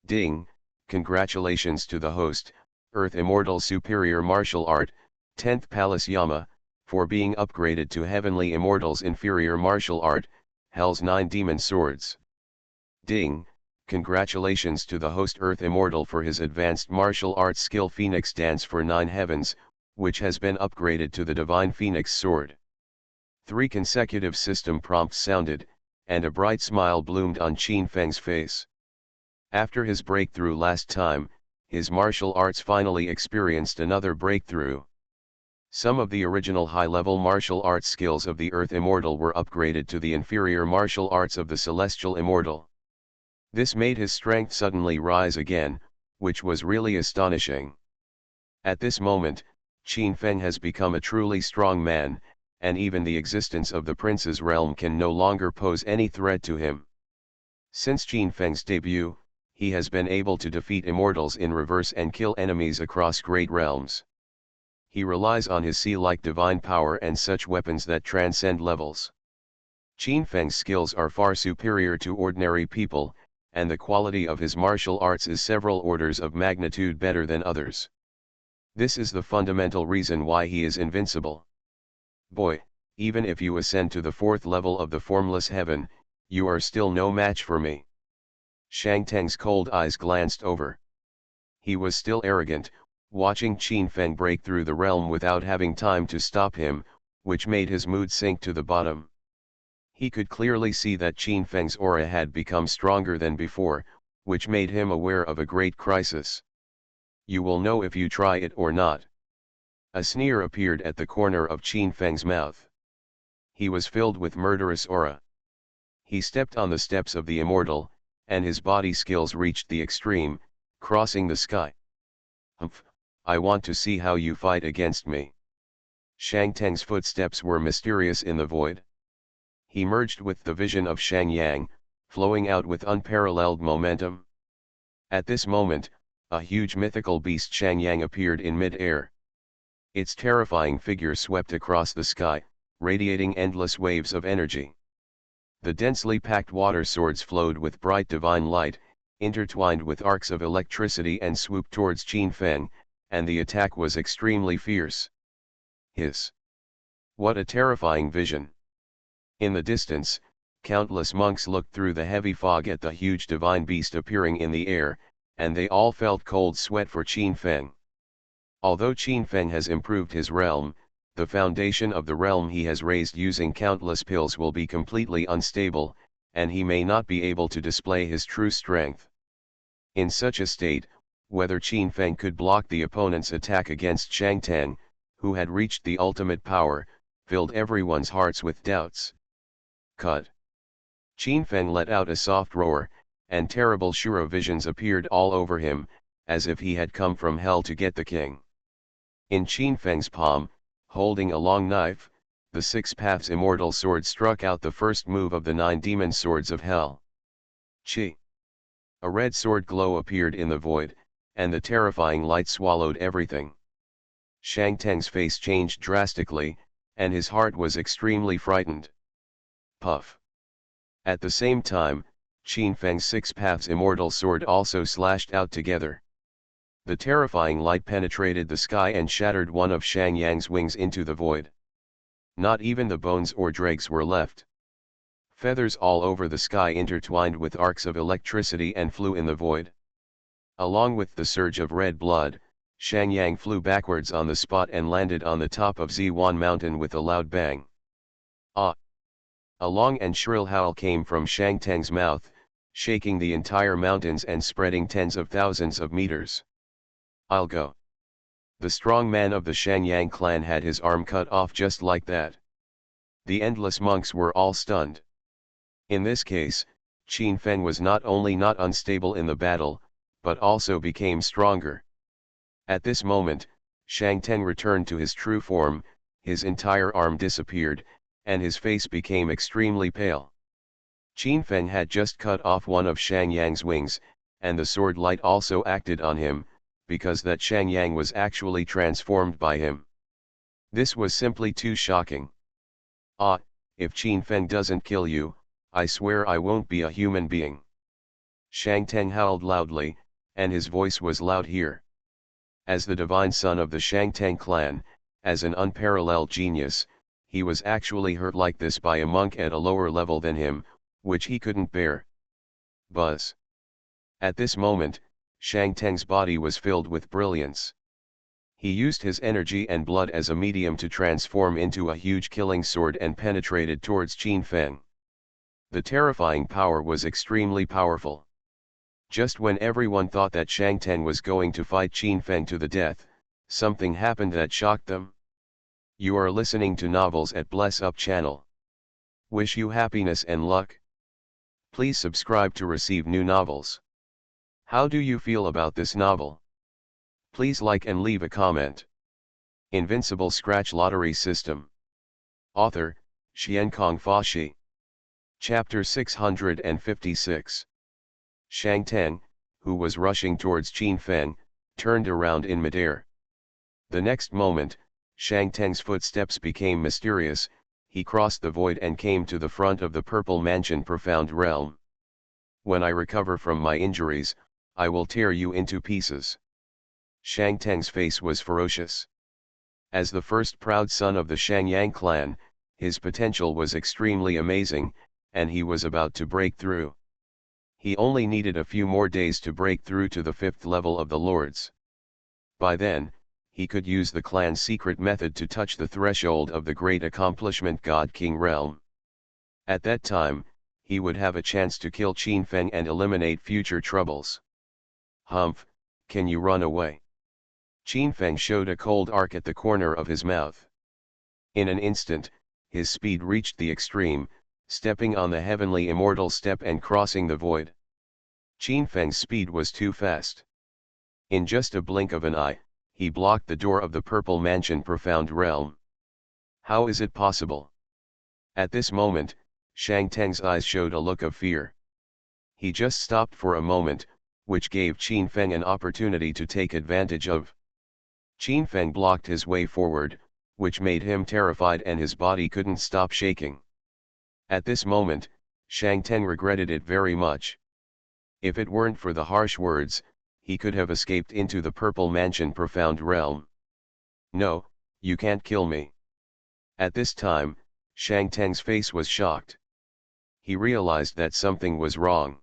Ding, congratulations to the host, Earth Immortal Superior Martial Art, 10th Palace Yama, for being upgraded to Heavenly Immortal's Inferior Martial Art, Hell's 9 Demon Swords. Ding, congratulations to the host Earth Immortal for his advanced martial arts skill Phoenix Dance for 9 Heavens, which has been upgraded to the Divine Phoenix Sword. 3 consecutive system prompts sounded, and a bright smile bloomed on Qin Feng's face. After his breakthrough last time, his martial arts finally experienced another breakthrough. Some of the original high-level martial arts skills of the Earth Immortal were upgraded to the inferior martial arts of the Celestial Immortal. This made his strength suddenly rise again, which was really astonishing. At this moment, Qin Feng has become a truly strong man, and even the existence of the Prince's realm can no longer pose any threat to him. Since Qin Feng's debut, he has been able to defeat immortals in reverse and kill enemies across great realms. He relies on his sea-like divine power and such weapons that transcend levels. Qin Feng's skills are far superior to ordinary people, and the quality of his martial arts is several orders of magnitude better than others. This is the fundamental reason why he is invincible. Boy, even if you ascend to the 4th level of the formless heaven, you are still no match for me. Shang Teng's cold eyes glanced over. He was still arrogant, watching Qin Feng break through the realm without having time to stop him, which made his mood sink to the bottom. He could clearly see that Qin Feng's aura had become stronger than before, which made him aware of a great crisis. You will know if you try it or not. A sneer appeared at the corner of Qin Feng's mouth. He was filled with murderous aura. He stepped on the steps of the immortal, and his body skills reached the extreme, crossing the sky. Humph, I want to see how you fight against me. Shang Teng's footsteps were mysterious in the void. He merged with the vision of Shang Yang, flowing out with unparalleled momentum. At this moment, a huge mythical beast Shang Yang appeared in mid-air. Its terrifying figure swept across the sky, radiating endless waves of energy. The densely packed water swords flowed with bright divine light, intertwined with arcs of electricity and swooped towards Qin Feng, and the attack was extremely fierce. Hiss! What a terrifying vision! In the distance, countless monks looked through the heavy fog at the huge divine beast appearing in the air, and they all felt cold sweat for Qin Feng. Although Qin Feng has improved his realm, the foundation of the realm he has raised using countless pills will be completely unstable, and he may not be able to display his true strength. In such a state, whether Qin Feng could block the opponent's attack against Shang Teng, who had reached the ultimate power, filled everyone's hearts with doubts. Cut! Qin Feng let out a soft roar, and terrible Shura visions appeared all over him, as if he had come from hell to get the king. In Qin Feng's palm, holding a long knife, the Six Paths Immortal Sword struck out the first move of the 9 demon swords of hell. Chi! A red sword glow appeared in the void, and the terrifying light swallowed everything. Shang Teng's face changed drastically, and his heart was extremely frightened. Puff! At the same time, Qin Feng's Six Paths Immortal Sword also slashed out together. The terrifying light penetrated the sky and shattered one of Shang Yang's wings into the void. Not even the bones or dregs were left. Feathers all over the sky intertwined with arcs of electricity and flew in the void. Along with the surge of red blood, Shang Yang flew backwards on the spot and landed on the top of Ziwan Mountain with a loud bang. Ah! A long and shrill howl came from Shang Teng's mouth, shaking the entire mountains and spreading tens of thousands of meters. I'll go. The strong man of the Shang Yang clan had his arm cut off just like that. The endless monks were all stunned. In this case, Qin Feng was not only not unstable in the battle, but also became stronger. At this moment, Shang Teng returned to his true form, his entire arm disappeared, and his face became extremely pale. Qin Feng had just cut off one of Shang Yang's wings, and the sword light also acted on him, because that Shang Yang was actually transformed by him. This was simply too shocking. Ah, if Qin Feng doesn't kill you, I swear I won't be a human being. Shang Teng howled loudly, and his voice was loud here. As the divine son of the Shang Teng clan, as an unparalleled genius, he was actually hurt like this by a monk at a lower level than him, which he couldn't bear. Buzz. At this moment, Shang Teng's body was filled with brilliance. He used his energy and blood as a medium to transform into a huge killing sword and penetrated towards Qin Feng. The terrifying power was extremely powerful. Just when everyone thought that Shang Teng was going to fight Qin Feng to the death, something happened that shocked them. You are listening to Novels at Bless Up channel. Wish you happiness and luck. Please subscribe to receive new novels. How do you feel about this novel? Please like and leave a comment. Invincible Scratch Lottery System. Author, Xiankong Fashi. Chapter 656. Shang Teng, who was rushing towards Qin Feng, turned around in midair. The next moment, Shang Teng's footsteps became mysterious, he crossed the void and came to the front of the Purple Mansion Profound Realm. When I recover from my injuries, I will tear you into pieces. Shang Teng's face was ferocious. As the first proud son of the Shang Yang clan, his potential was extremely amazing, and he was about to break through. He only needed a few more days to break through to the 5th level of the Lords. By then, he could use the clan's secret method to touch the threshold of the great accomplishment God King realm. At that time, he would have a chance to kill Qin Feng and eliminate future troubles. Humph, can you run away? Qin Feng showed a cold arc at the corner of his mouth. In an instant, his speed reached the extreme, stepping on the heavenly immortal step and crossing the void. Qin Feng's speed was too fast. In just a blink of an eye, he blocked the door of the Purple Mansion Profound Realm. How is it possible? At this moment, Shang Teng's eyes showed a look of fear. He just stopped for a moment, which gave Qin Feng an opportunity to take advantage of. Qin Feng blocked his way forward, which made him terrified and his body couldn't stop shaking. At this moment, Shang Teng regretted it very much. If it weren't for the harsh words, he could have escaped into the Purple Mansion Profound Realm. No, you can't kill me. At this time, Shang Teng's face was shocked. He realized that something was wrong.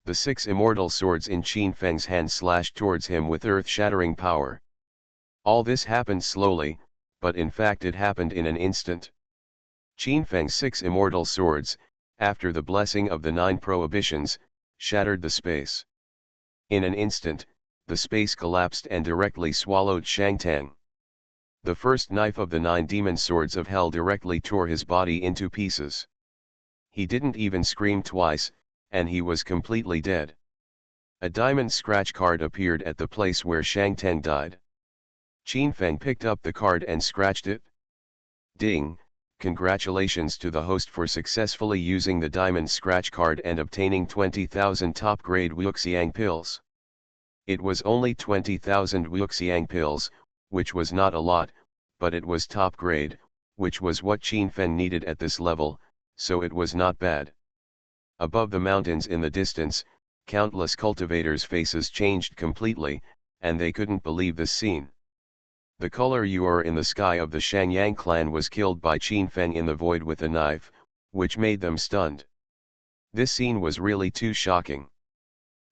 The 6 immortal swords in Qin Feng's hand slashed towards him with earth-shattering power. All this happened slowly, but in fact it happened in an instant. Qin Feng's 6 immortal swords, after the blessing of the 9 prohibitions, shattered the space. In an instant, the space collapsed and directly swallowed Shang Teng. The first knife of the 9 demon swords of hell directly tore his body into pieces. He didn't even scream twice, and he was completely dead. A diamond scratch card appeared at the place where Shang Teng died. Qin Feng picked up the card and scratched it. Ding! Congratulations to the host for successfully using the diamond scratch card and obtaining 20,000 top-grade Wuxiang pills. It was only 20,000 Wuxiang pills, which was not a lot, but it was top grade, which was what Qin Feng needed at this level, so it was not bad. Above the mountains in the distance, countless cultivators' faces changed completely, and they couldn't believe this scene. The color Yuer in the sky of the Shangyang clan was killed by Qin Feng in the void with a knife, which made them stunned. This scene was really too shocking.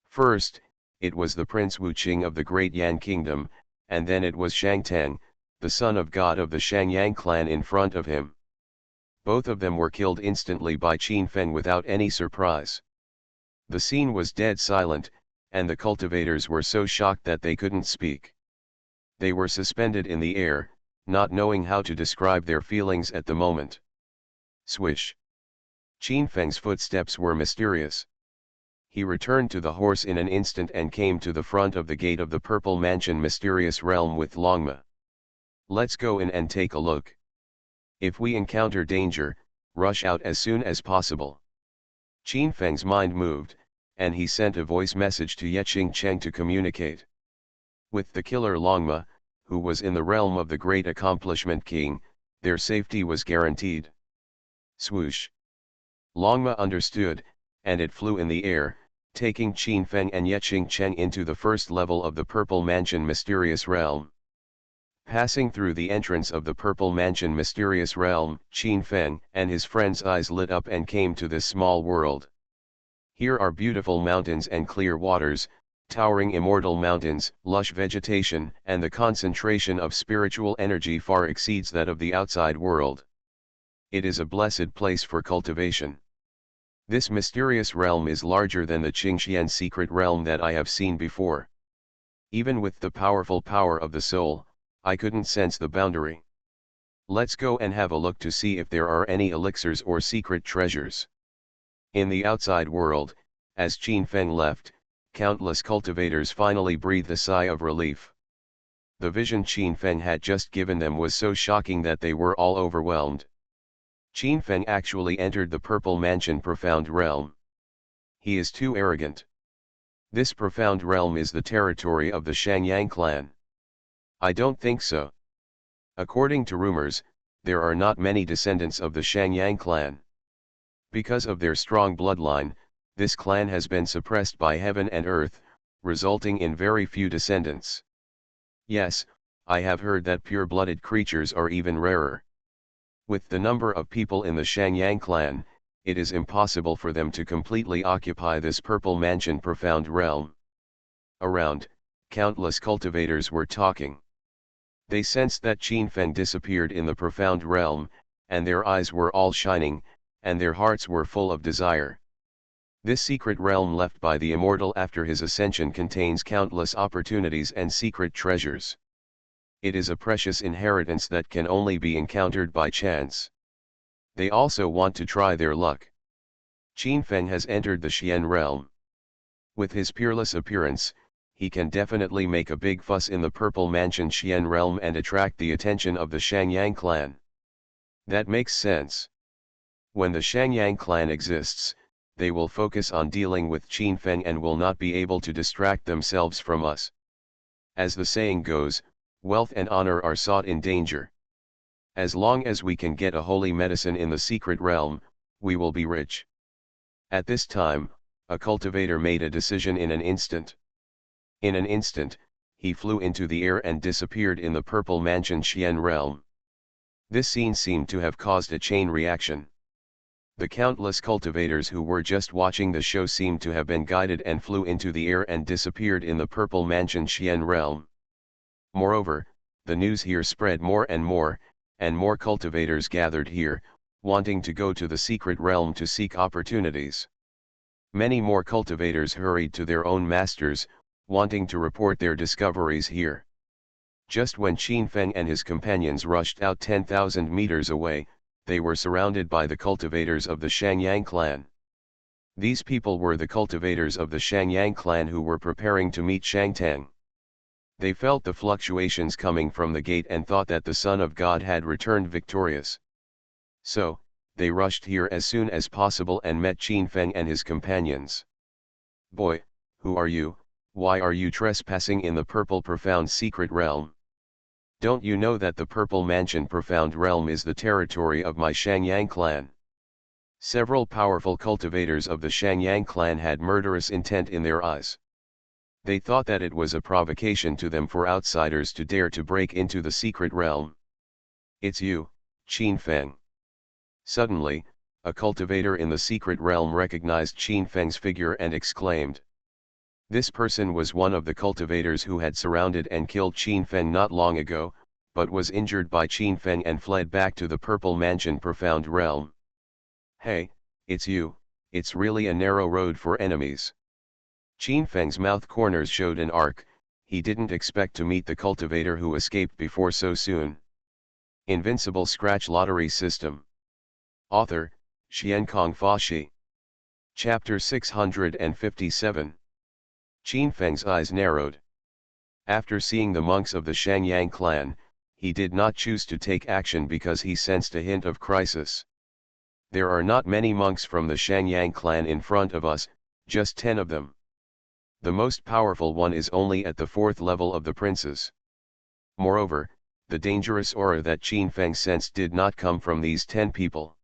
First, it was the Prince Wuqing of the Great Yan Kingdom, and then it was Shangtang, the son of God of the Shangyang clan in front of him. Both of them were killed instantly by Qin Feng without any surprise. The scene was dead silent, and the cultivators were so shocked that they couldn't speak. They were suspended in the air, not knowing how to describe their feelings at the moment. Swish! Qin Feng's footsteps were mysterious. He returned to the horse in an instant and came to the front of the gate of the Purple Mansion Mysterious Realm with Longma. Let's go in and take a look. If we encounter danger, rush out as soon as possible. Qin Feng's mind moved, and he sent a voice message to Yeching Cheng to communicate. With the killer Longma, who was in the realm of the Great Accomplishment King, their safety was guaranteed. Swoosh! Longma understood, and it flew in the air, taking Qin Feng and Yeching Cheng into the first level of the Purple Mansion Mysterious Realm. Passing through the entrance of the Purple Mansion Mysterious Realm, Qin Feng and his friends' eyes lit up and came to this small world. Here are beautiful mountains and clear waters, towering immortal mountains, lush vegetation, and the concentration of spiritual energy far exceeds that of the outside world. It is a blessed place for cultivation. This mysterious realm is larger than the Qingxian secret realm that I have seen before. Even with the powerful power of the soul, I couldn't sense the boundary. Let's go and have a look to see if there are any elixirs or secret treasures. In the outside world, as Qin Feng left, countless cultivators finally breathed a sigh of relief. The vision Qin Feng had just given them was so shocking that they were all overwhelmed. Qin Feng actually entered the Purple Mansion Profound Realm. He is too arrogant. This Profound Realm is the territory of the Shangyang clan. I don't think so. According to rumors, there are not many descendants of the Shangyang clan. Because of their strong bloodline, this clan has been suppressed by heaven and earth, resulting in very few descendants. Yes, I have heard that pure-blooded creatures are even rarer. With the number of people in the Shangyang clan, it is impossible for them to completely occupy this Purple Mansion Profound Realm. Around, countless cultivators were talking. They sensed that Qin Feng disappeared in the Profound Realm, and their eyes were all shining, and their hearts were full of desire. This secret realm left by the immortal after his ascension contains countless opportunities and secret treasures. It is a precious inheritance that can only be encountered by chance. They also want to try their luck. Qin Feng has entered the Xian realm. With his peerless appearance, he can definitely make a big fuss in the Purple Mansion Xian realm and attract the attention of the Shangyang clan. That makes sense. When the Shangyang clan exists, they will focus on dealing with Qin Feng and will not be able to distract themselves from us. As the saying goes, wealth and honor are sought in danger. As long as we can get a holy medicine in the secret realm, we will be rich. At this time, a cultivator made a decision in an instant. In an instant, he flew into the air and disappeared in the Purple Mansion Xian realm. This scene seemed to have caused a chain reaction. The countless cultivators who were just watching the show seemed to have been guided and flew into the air and disappeared in the Purple Mansion Xian realm. Moreover, the news here spread more and more cultivators gathered here, wanting to go to the secret realm to seek opportunities. Many more cultivators hurried to their own masters, wanting to report their discoveries here. Just when Qin Feng and his companions rushed out 10,000 meters away, they were surrounded by the cultivators of the Shangyang clan. These people were the cultivators of the Shangyang clan who were preparing to meet Shangtang. They felt the fluctuations coming from the gate and thought that the Son of God had returned victorious. So, they rushed here as soon as possible and met Qin Feng and his companions. "Boy, who are you? Why are you trespassing in the Purple Profound Secret Realm? Don't you know that the Purple Mansion Profound Realm is the territory of my Shangyang clan?" Several powerful cultivators of the Shangyang clan had murderous intent in their eyes. They thought that it was a provocation to them for outsiders to dare to break into the secret realm. "It's you, Qin Feng." Suddenly, a cultivator in the secret realm recognized Qin Feng's figure and exclaimed. This person was one of the cultivators who had surrounded and killed Qin Feng not long ago, but was injured by Qin Feng and fled back to the Purple Mansion Profound Realm. "Hey, it's you, it's really a narrow road for enemies." Qin Feng's mouth corners showed an arc. He didn't expect to meet the cultivator who escaped before so soon. Invincible Scratch Lottery System. Author, Xiankong Fashi. Chapter 657. Qin Feng's eyes narrowed. After seeing the monks of the Shangyang clan, he did not choose to take action because he sensed a hint of crisis. There are not many monks from the Shangyang clan in front of us, just 10 of them. The most powerful one is only at the 4th level of the princes. Moreover, the dangerous aura that Qin Feng sensed did not come from these 10 people.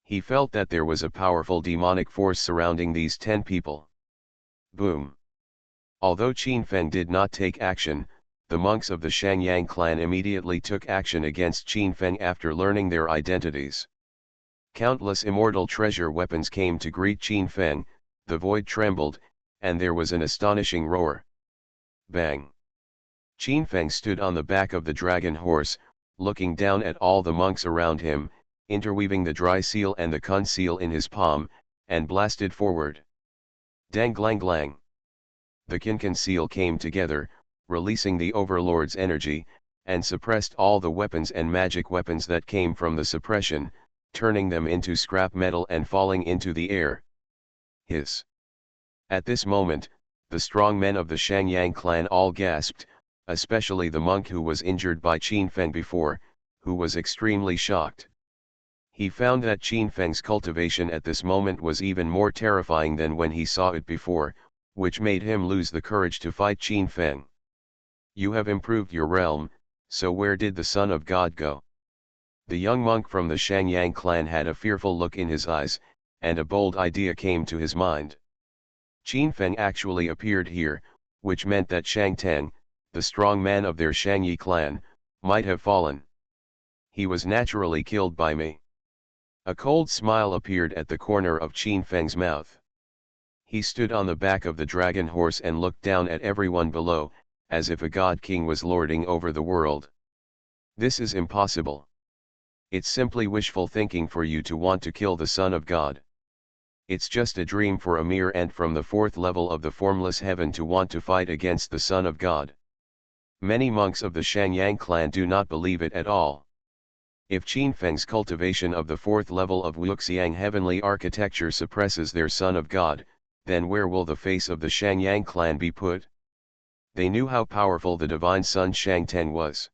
He felt that there was a powerful demonic force surrounding these 10 people. Boom. Although Qin Feng did not take action, the monks of the Shangyang clan immediately took action against Qin Feng after learning their identities. Countless immortal treasure weapons came to greet Qin Feng, the void trembled, and there was an astonishing roar. Bang! Qin Feng stood on the back of the dragon horse, looking down at all the monks around him, interweaving the dry seal and the kun seal in his palm, and blasted forward. Dang glang glang! The Kinkan seal came together, releasing the Overlord's energy, and suppressed all the weapons and magic weapons that came from the suppression, turning them into scrap metal and falling into the air. Hiss! At this moment, the strong men of the Shangyang clan all gasped, especially the monk who was injured by Qin Feng before, who was extremely shocked. He found that Qin Feng's cultivation at this moment was even more terrifying than when he saw it before, which made him lose the courage to fight Qin Feng. "You have improved your realm, so where did the Son of God go?" The young monk from the Shangyang clan had a fearful look in his eyes, and a bold idea came to his mind. Qin Feng actually appeared here, which meant that Shang Teng, the strong man of their Shangyi clan, might have fallen. He was naturally killed by me. A cold smile appeared at the corner of Qin Feng's mouth. He stood on the back of the dragon horse and looked down at everyone below, as if a god king was lording over the world. "This is impossible. It's simply wishful thinking for you to want to kill the Son of God. It's just a dream for a mere ant from the 4th level of the formless heaven to want to fight against the Son of God." Many monks of the Shangyang clan do not believe it at all. If Qin Feng's cultivation of the 4th level of Wuxiang heavenly architecture suppresses their Son of God, then where will the face of the Shangyang clan be put? They knew how powerful the divine son Shang Teng was.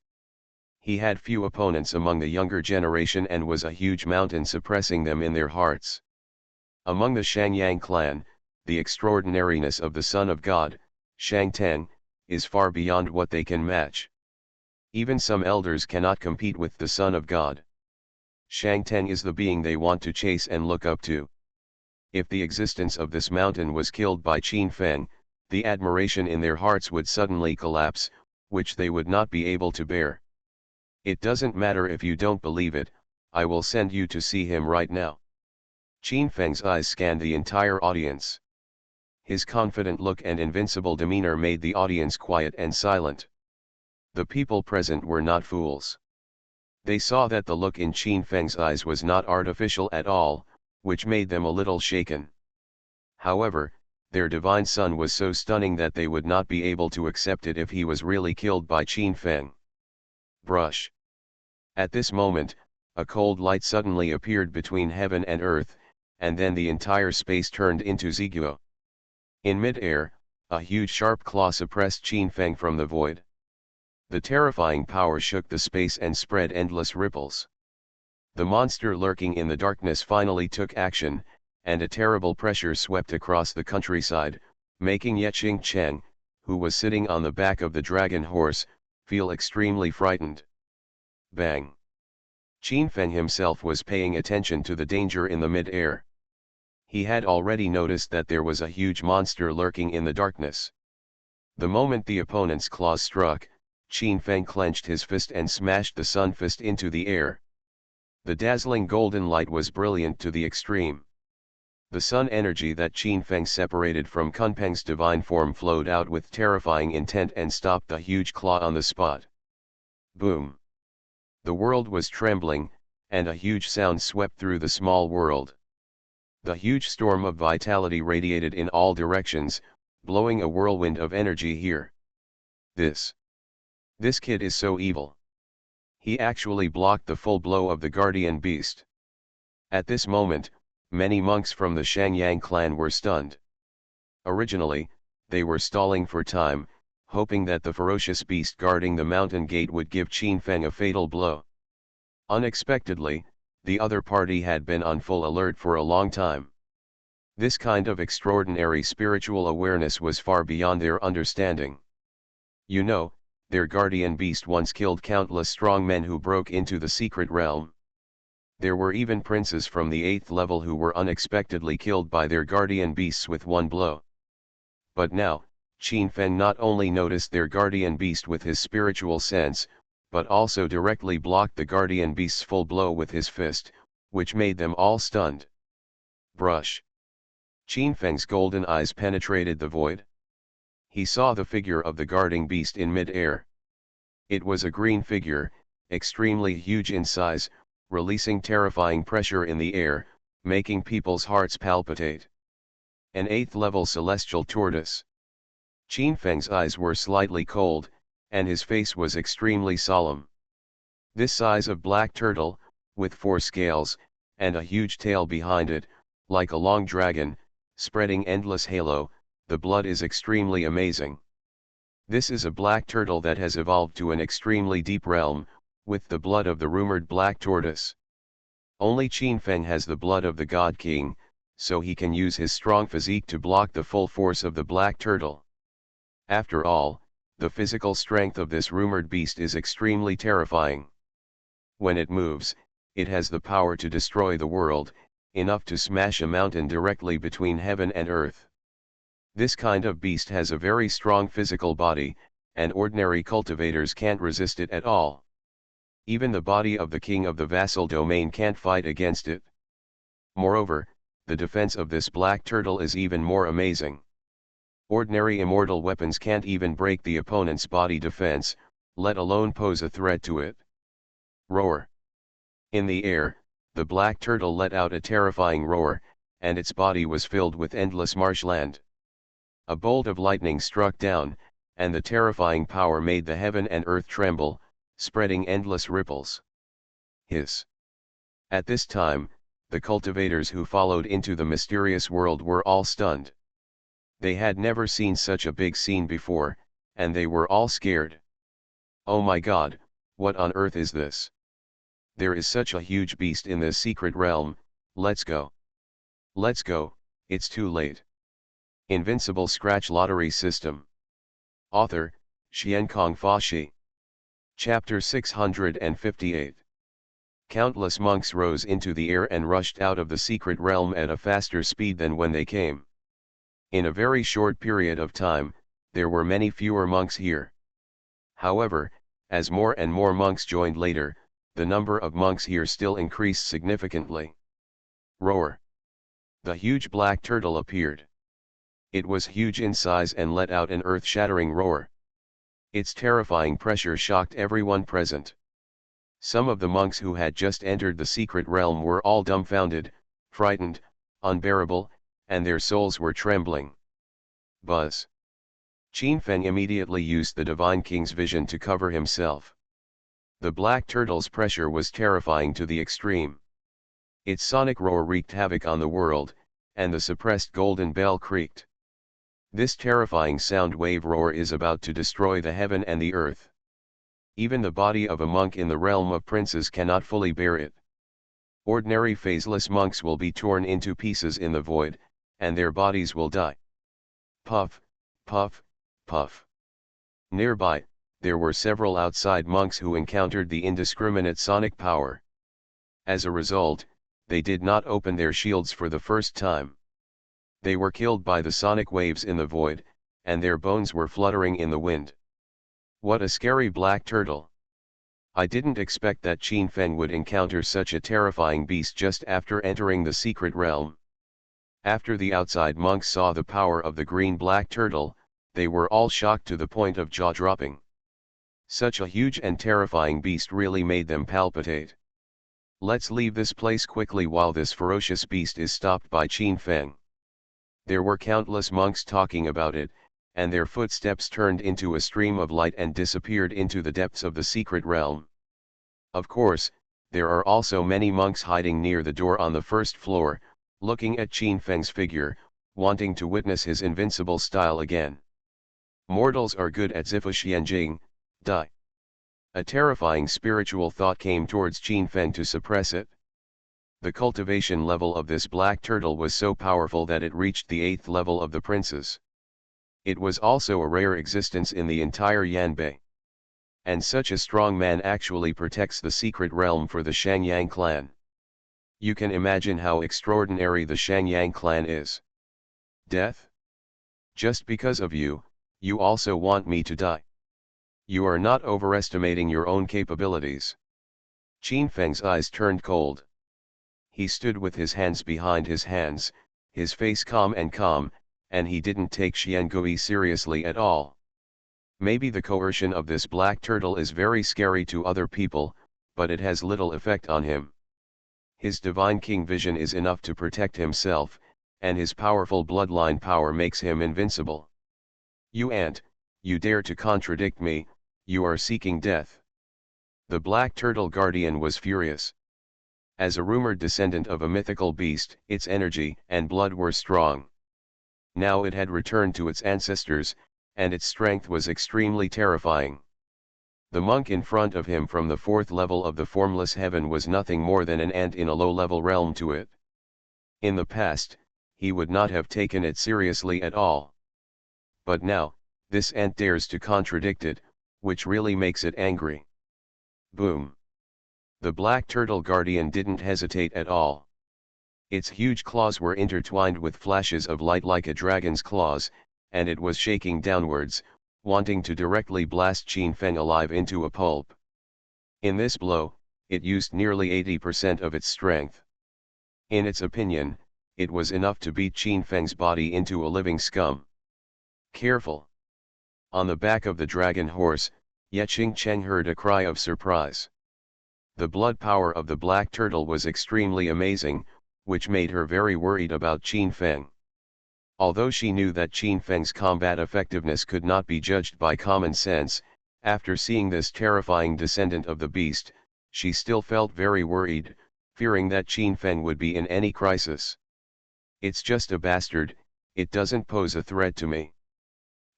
He had few opponents among the younger generation and was a huge mountain suppressing them in their hearts. Among the Shangyang clan, the extraordinariness of the Son of God, Shang Teng, is far beyond what they can match. Even some elders cannot compete with the Son of God. Shang Teng is the being they want to chase and look up to. If the existence of this mountain was killed by Qin Feng, the admiration in their hearts would suddenly collapse, which they would not be able to bear. "It doesn't matter if you don't believe it, I will send you to see him right now." Qin Feng's eyes scanned the entire audience. His confident look and invincible demeanor made the audience quiet and silent. The people present were not fools. They saw that the look in Qin Feng's eyes was not artificial at all, which made them a little shaken. However, their divine son was so stunning that they would not be able to accept it if he was really killed by Qin Feng. Brush. At this moment, a cold light suddenly appeared between heaven and earth, and then the entire space turned into Ziguo. In mid-air, A huge sharp claw suppressed Qin Feng from the void. The terrifying power shook the space and spread endless ripples. The monster lurking in the darkness finally took action, and a terrible pressure swept across the countryside, making Yeching Cheng, who was sitting on the back of the dragon horse, feel extremely frightened. Bang! Qin Feng himself was paying attention to the danger in the mid-air. He had already noticed that there was a huge monster lurking in the darkness. The moment the opponent's claws struck, Qin Feng clenched his fist and smashed the sun fist into the air. The dazzling golden light was brilliant to the extreme. The sun energy that Qin Feng separated from Kunpeng's divine form flowed out with terrifying intent and stopped the huge claw on the spot. Boom! The world was trembling, and a huge sound swept through the small world. The huge storm of vitality radiated in all directions, blowing a whirlwind of energy here. This kid is so evil. He actually blocked the full blow of the guardian beast. At this moment, many monks from the Shangyang clan were stunned. Originally, they were stalling for time, hoping that the ferocious beast guarding the mountain gate would give Qin Feng a fatal blow. Unexpectedly, the other party had been on full alert for a long time. This kind of extraordinary spiritual awareness was far beyond their understanding. You know, their guardian beast once killed countless strong men who broke into the secret realm. There were even princes from the 8th level who were unexpectedly killed by their guardian beasts with one blow. But now, Qin Feng not only noticed their guardian beast with his spiritual sense, but also directly blocked the guardian beast's full blow with his fist, which made them all stunned. Brush! Qin Feng's golden eyes penetrated the void. He saw the figure of the guarding beast in mid-air. It was a green figure, extremely huge in size, releasing terrifying pressure in the air, making people's hearts palpitate. An 8th level celestial tortoise. Qin Feng's eyes were slightly cold, and his face was extremely solemn. This size of black turtle, with 4 scales, and a huge tail behind it, like a long dragon, spreading endless halo, the blood is extremely amazing. This is a black turtle that has evolved to an extremely deep realm, with the blood of the rumored black tortoise. Only Qin Feng has the blood of the God King, so he can use his strong physique to block the full force of the black turtle. After all, the physical strength of this rumored beast is extremely terrifying. When it moves, it has the power to destroy the world, enough to smash a mountain directly between heaven and earth. This kind of beast has a very strong physical body, and ordinary cultivators can't resist it at all. Even the body of the king of the vassal domain can't fight against it. Moreover, the defense of this black turtle is even more amazing. Ordinary immortal weapons can't even break the opponent's body defense, let alone pose a threat to it. Roar! In the air, the black turtle let out a terrifying roar, and its body was filled with endless marshland. A bolt of lightning struck down, and the terrifying power made the heaven and earth tremble, spreading endless ripples. Hiss! At this time, the cultivators who followed into the mysterious world were all stunned. They had never seen such a big scene before, and they were all scared. Oh my God, what on earth is this? There is such a huge beast in this secret realm, let's go. Let's go, it's too late. Invincible Scratch Lottery System. Author, Xiankong Fashi. Chapter 658. Countless monks rose into the air and rushed out of the secret realm at a faster speed than when they came. In a very short period of time, there were many fewer monks here. However, as more and more monks joined later, the number of monks here still increased significantly. Roar! The huge black turtle appeared. It was huge in size and let out an earth-shattering roar. Its terrifying pressure shocked everyone present. Some of the monks who had just entered the secret realm were all dumbfounded, frightened, unbearable, and their souls were trembling. Buzz! Qin Feng immediately used the Divine King's vision to cover himself. The black turtle's pressure was terrifying to the extreme. Its sonic roar wreaked havoc on the world, and the suppressed golden bell creaked. This terrifying sound wave roar is about to destroy the heaven and the earth. Even the body of a monk in the realm of princes cannot fully bear it. Ordinary phaseless monks will be torn into pieces in the void, and their bodies will die. Puff, puff, puff. Nearby, there were several outside monks who encountered the indiscriminate sonic power. As a result, they did not open their shields for the first time. They were killed by the sonic waves in the void, and their bones were fluttering in the wind. What a scary black turtle! I didn't expect that Qin Feng would encounter such a terrifying beast just after entering the secret realm. After the outside monks saw the power of the green black turtle, they were all shocked to the point of jaw-dropping. Such a huge and terrifying beast really made them palpitate. Let's leave this place quickly while this ferocious beast is stopped by Qin Feng. There were countless monks talking about it, and their footsteps turned into a stream of light and disappeared into the depths of the secret realm. Of course, there are also many monks hiding near the door on the first floor, looking at Qin Feng's figure, wanting to witness his invincible style again. Mortals are good at Zifu Xianjing, die. A terrifying spiritual thought came towards Qin Feng to suppress it. The cultivation level of this black turtle was so powerful that it reached the 8th level of the princes. It was also a rare existence in the entire Yanbei. And such a strong man actually protects the secret realm for the Shangyang clan. You can imagine how extraordinary the Shangyang clan is. Death? Just because of you, you also want me to die. You are not overestimating your own capabilities. Qin Feng's eyes turned cold. He stood with his hands behind his hands, his face calm, and he didn't take Xiangui seriously at all. Maybe the coercion of this black turtle is very scary to other people, but it has little effect on him. His divine king vision is enough to protect himself, and his powerful bloodline power makes him invincible. You ant, you dare to contradict me, you are seeking death. The black turtle guardian was furious. As a rumored descendant of a mythical beast, its energy and blood were strong. Now it had returned to its ancestors, and its strength was extremely terrifying. The monk in front of him from the 4th level of the formless heaven was nothing more than an ant in a low-level realm to it. In the past, he would not have taken it seriously at all. But now, this ant dares to contradict it, which really makes it angry. Boom! The black turtle guardian didn't hesitate at all. Its huge claws were intertwined with flashes of light like a dragon's claws, and it was shaking downwards, wanting to directly blast Qin Feng alive into a pulp. In this blow, it used nearly 80% of its strength. In its opinion, it was enough to beat Qin Feng's body into a living scum. Careful! On the back of the dragon horse, Yeching Cheng heard a cry of surprise. The blood power of the black turtle was extremely amazing, which made her very worried about Qin Feng. Although she knew that Qin Feng's combat effectiveness could not be judged by common sense, after seeing this terrifying descendant of the beast, she still felt very worried, fearing that Qin Feng would be in any crisis. It's just a bastard, it doesn't pose a threat to me.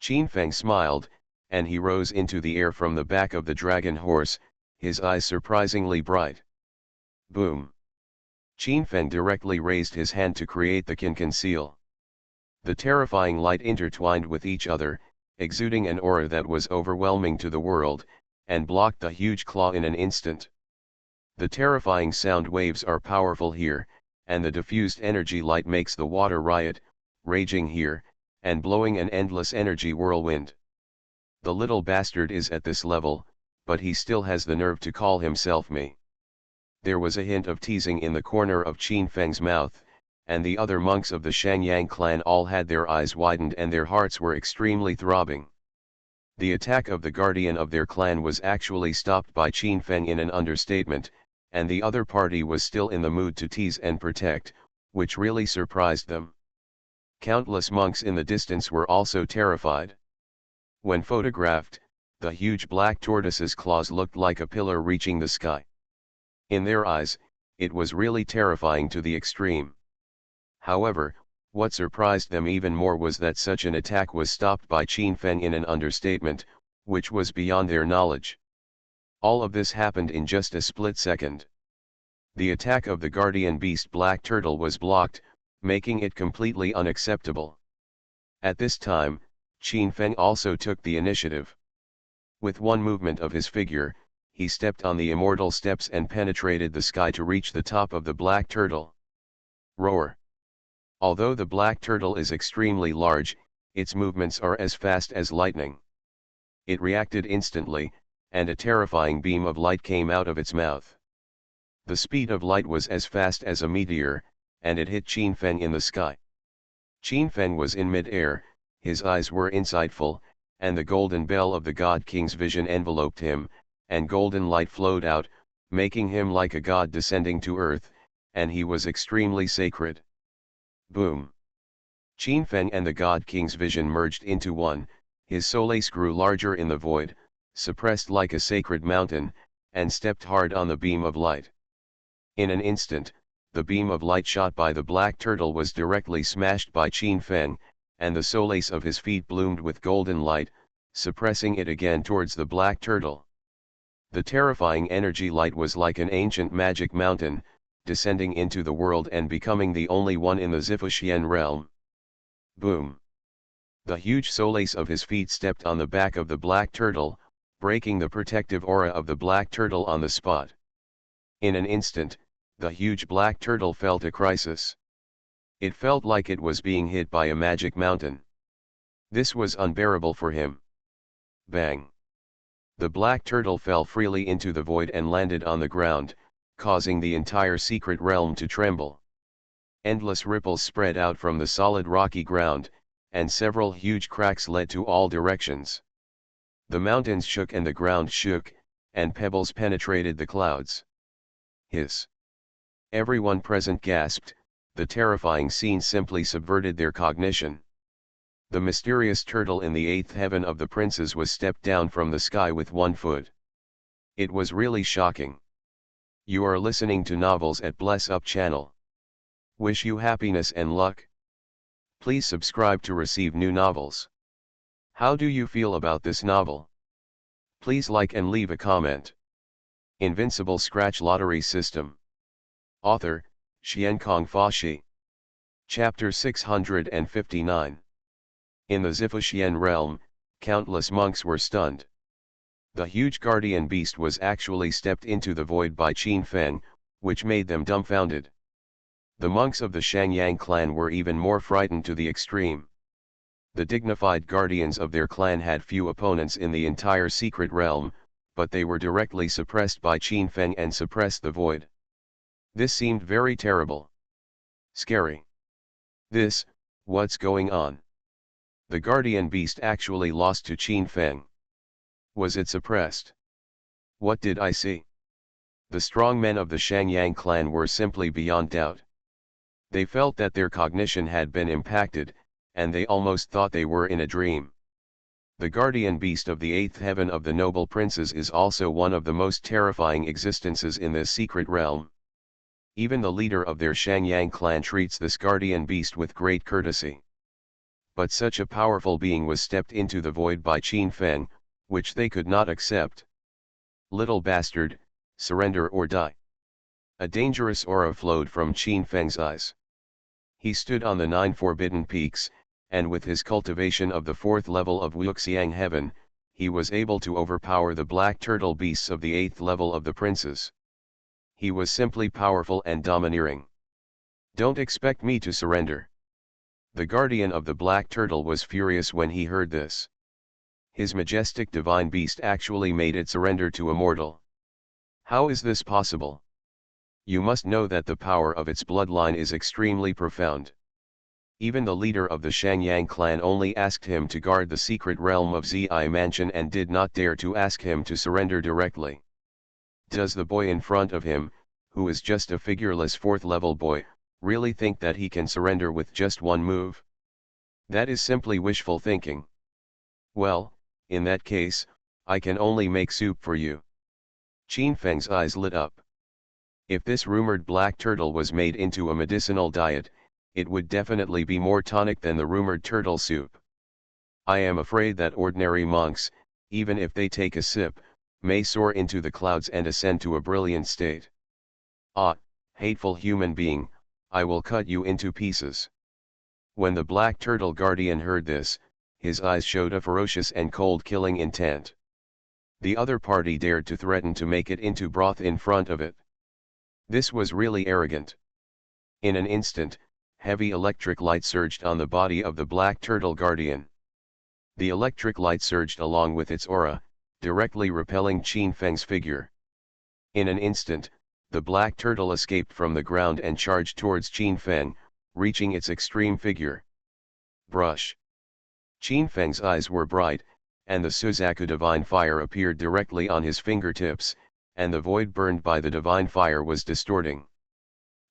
Qin Feng smiled, and he rose into the air from the back of the dragon horse, his eyes surprisingly bright. Boom! Qin Feng directly raised his hand to create the Qin seal. The terrifying light intertwined with each other, exuding an aura that was overwhelming to the world, and blocked the huge claw in an instant. The terrifying sound waves are powerful here, and the diffused energy light makes the water riot, raging here, and blowing an endless energy whirlwind. The little bastard is at this level, but he still has the nerve to call himself me. There was a hint of teasing in the corner of Qin Feng's mouth, and the other monks of the Shangyang clan all had their eyes widened and their hearts were extremely throbbing. The attack of the guardian of their clan was actually stopped by Qin Feng in an understatement, and the other party was still in the mood to tease and protect, which really surprised them. Countless monks in the distance were also terrified. When photographed, the huge black tortoise's claws looked like a pillar reaching the sky. In their eyes, it was really terrifying to the extreme. However, What surprised them even more was that such an attack was stopped by Qin Feng in an understatement, which was beyond their knowledge. All of this happened in just a split second. The attack of the guardian beast Black Turtle was blocked, making it completely unacceptable. At this time, Qin Feng also took the initiative. With one movement of his figure, he stepped on the immortal steps and penetrated the sky to reach the top of the Black Turtle. Roar! Although the Black Turtle is extremely large, its movements are as fast as lightning. It reacted instantly, and a terrifying beam of light came out of its mouth. The speed of light was as fast as a meteor, and it hit Qin Feng in the sky. Qin Feng was in mid-air, his eyes were insightful, and the golden bell of the God King's vision enveloped him, and golden light flowed out, making him like a god descending to earth, and he was extremely sacred. Boom! Qin Feng and the God King's vision merged into one, his solace grew larger in the void, suppressed like a sacred mountain, and stepped hard on the beam of light. In an instant, the beam of light shot by the Black Turtle was directly smashed by Qin Feng, and the solace of his feet bloomed with golden light, suppressing it again towards the Black Turtle. The terrifying energy light was like an ancient magic mountain, descending into the world and becoming the only one in the Zifuxian realm. Boom! The huge solace of his feet stepped on the back of the Black Turtle, breaking the protective aura of the Black Turtle on the spot. In an instant, the huge Black Turtle felt a crisis. It felt like it was being hit by a magic mountain. This was unbearable for him. Bang! The Black Turtle fell freely into the void and landed on the ground, causing the entire secret realm to tremble. Endless ripples spread out from the solid rocky ground, and several huge cracks led to all directions. The mountains shook and the ground shook, and pebbles penetrated the clouds. Hiss! Everyone present gasped. The terrifying scene simply subverted their cognition. The mysterious turtle in the eighth heaven of the princes was stepped down from the sky with 1 foot. It was really shocking. You are listening to Novels at Bless Up channel. Wish you happiness and luck. Please subscribe to receive new novels. How do you feel about this novel? Please like and leave a comment. Invincible Scratch Lottery System. Author, Xiankong Fashi. Chapter 659. In the Zifuxian realm, countless monks were stunned. The huge guardian beast was actually stepped into the void by Qin Feng, which made them dumbfounded. The monks of the Shangyang clan were even more frightened to the extreme. The dignified guardians of their clan had few opponents in the entire secret realm, but they were directly suppressed by Qin Feng and suppressed the void. This seemed very terrible. Scary. What's going on? The guardian beast actually lost to Qin Feng. Was it suppressed? What did I see? The strong men of the Shangyang clan were simply beyond doubt. They felt that their cognition had been impacted, and they almost thought they were in a dream. The guardian beast of the eighth heaven of the noble princes is also one of the most terrifying existences in this secret realm. Even the leader of their Shangyang clan treats this guardian beast with great courtesy. But such a powerful being was stepped into the void by Qin Feng, which they could not accept. Little bastard, surrender or die. A dangerous aura flowed from Qin Feng's eyes. He stood on the 9 forbidden peaks, and with his cultivation of the 4th level of Wuxiang heaven, he was able to overpower the black turtle beasts of the 8th level of the princes. He was simply powerful and domineering. Don't expect me to surrender. The guardian of the black turtle was furious when he heard this. His majestic divine beast actually made it surrender to a mortal. How is this possible? You must know that the power of its bloodline is extremely profound. Even the leader of the Shangyang clan only asked him to guard the secret realm of Zi Mansion and did not dare to ask him to surrender directly. Does the boy in front of him, who is just a figureless 4th level boy, really think that he can surrender with just one move? That is simply wishful thinking. Well, in that case, I can only make soup for you. Qin Feng's eyes lit up. If this rumored black turtle was made into a medicinal diet, it would definitely be more tonic than the rumored turtle soup. I am afraid that ordinary monks, even if they take a sip, may soar into the clouds and ascend to a brilliant state. Ah, hateful human being, I will cut you into pieces. When the black turtle guardian heard this, his eyes showed a ferocious and cold killing intent. The other party dared to threaten to make it into broth in front of it. This was really arrogant. In an instant, heavy electric light surged on the body of the black turtle guardian. The electric light surged along with its aura, directly repelling Qin Feng's figure. In an instant, the black turtle escaped from the ground and charged towards Qin Feng, reaching its extreme figure. Brush. Qin Feng's eyes were bright, and the Suzaku divine fire appeared directly on his fingertips, and the void burned by the divine fire was distorting.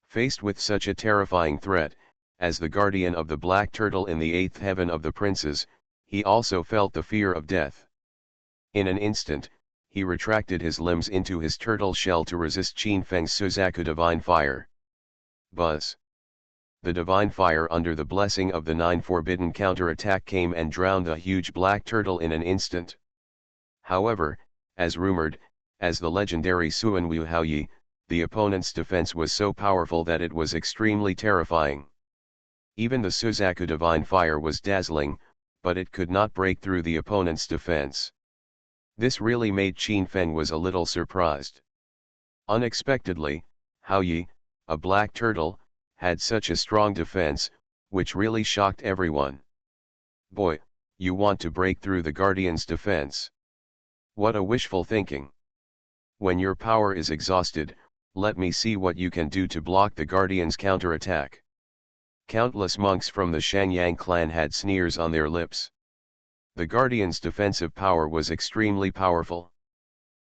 Faced with such a terrifying threat, as the guardian of the black turtle in the eighth heaven of the princes, he also felt the fear of death. In an instant, he retracted his limbs into his turtle shell to resist Qin Feng's Suzaku divine fire. Buzz. The divine fire under the blessing of the nine forbidden counterattack came and drowned the huge black turtle in an instant. However, as rumored, as the legendary Suan Wu Haoyi, the opponent's defense was so powerful that it was extremely terrifying. Even the Suzaku divine fire was dazzling, but it could not break through the opponent's defense. This really made Qin Feng was a little surprised. Unexpectedly, Haoyi, a black turtle, had such a strong defense, which really shocked everyone. Boy, you want to break through the Guardian's defense. What a wishful thinking. When your power is exhausted, let me see what you can do to block the Guardian's counterattack. Countless monks from the Shangyang clan had sneers on their lips. The Guardian's defensive power was extremely powerful.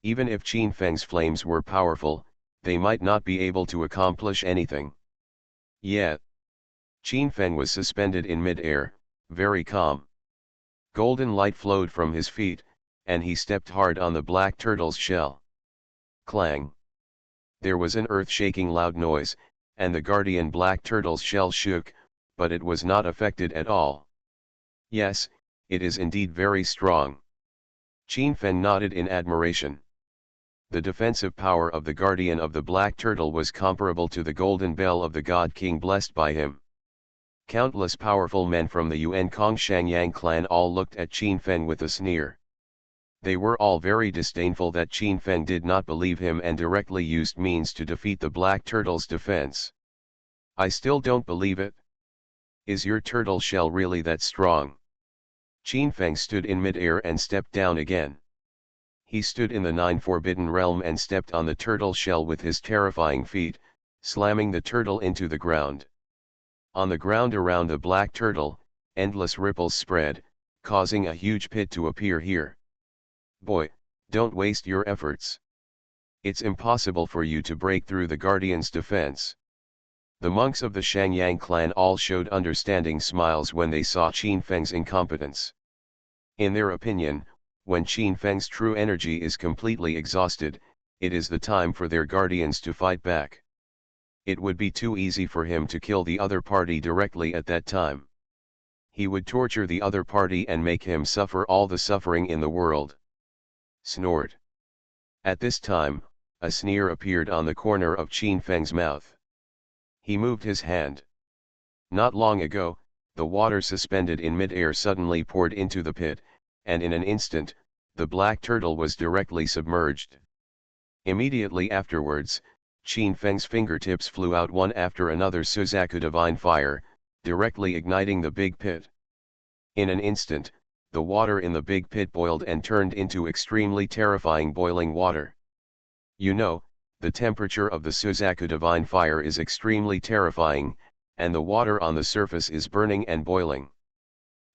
Even if Qin Feng's flames were powerful, they might not be able to accomplish anything. Yet, Qin Feng was suspended in mid-air, very calm. Golden light flowed from his feet, and he stepped hard on the black turtle's shell. Clang! There was an earth-shaking loud noise, and the guardian black turtle's shell shook, but it was not affected at all. Yes, it is indeed very strong. Qin Feng nodded in admiration. The defensive power of the guardian of the black turtle was comparable to the golden bell of the god king blessed by him. Countless powerful men from the Yuan Kong Shangyang clan all looked at Qin Feng with a sneer. They were all very disdainful that Qin Feng did not believe him and directly used means to defeat the black turtle's defense. I still don't believe it. Is your turtle shell really that strong? Qin Feng stood in mid-air and stepped down again. He stood in the nine forbidden realm and stepped on the turtle shell with his terrifying feet, slamming the turtle into the ground. On the ground around the black turtle, endless ripples spread, causing a huge pit to appear here. Boy, don't waste your efforts. It's impossible for you to break through the Guardian's defense. The monks of the Shangyang clan all showed understanding smiles when they saw Qin Feng's incompetence. In their opinion, when Qin Feng's true energy is completely exhausted, it is the time for their guardians to fight back. It would be too easy for him to kill the other party directly at that time. He would torture the other party and make him suffer all the suffering in the world. Snort. At this time, a sneer appeared on the corner of Qin Feng's mouth. He moved his hand. Not long ago, the water suspended in mid-air suddenly poured into the pit, and in an instant, the black turtle was directly submerged. Immediately afterwards, Qin Feng's fingertips flew out one after another Suzaku divine fire, directly igniting the big pit. In an instant, the water in the big pit boiled and turned into extremely terrifying boiling water. You know, the temperature of the Suzaku divine fire is extremely terrifying, and the water on the surface is burning and boiling.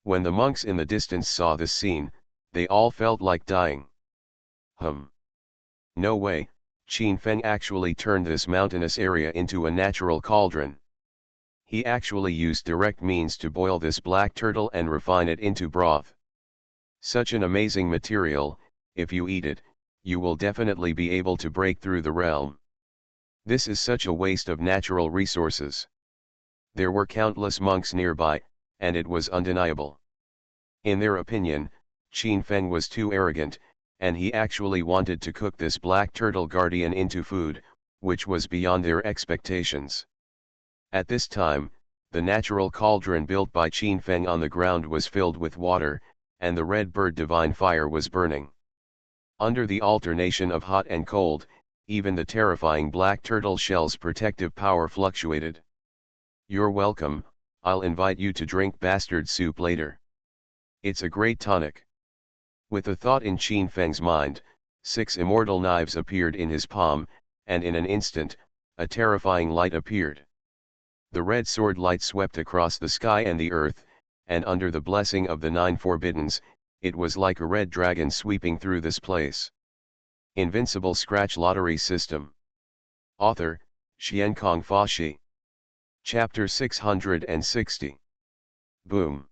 When the monks in the distance saw this scene, they all felt like dying. No way, Qin Feng actually turned this mountainous area into a natural cauldron. He actually used direct means to boil this black turtle and refine it into broth. Such an amazing material, if you eat it, you will definitely be able to break through the realm. This is such a waste of natural resources. There were countless monks nearby, and it was undeniable. In their opinion, Qin Feng was too arrogant, and he actually wanted to cook this black turtle guardian into food, which was beyond their expectations. At this time, the natural cauldron built by Qin Feng on the ground was filled with water, and the red bird divine fire was burning. Under the alternation of hot and cold, even the terrifying black turtle shell's protective power fluctuated. "You're welcome, I'll invite you to drink bastard soup later. It's a great tonic." With a thought in Qin Feng's mind, 6 immortal knives appeared in his palm, and in an instant, a terrifying light appeared. The red sword light swept across the sky and the earth, and under the blessing of the 9 forbiddens, it was like a red dragon sweeping through this place. Invincible Scratch Lottery System. Author, Xiankong Fashi. Chapter 660. Boom.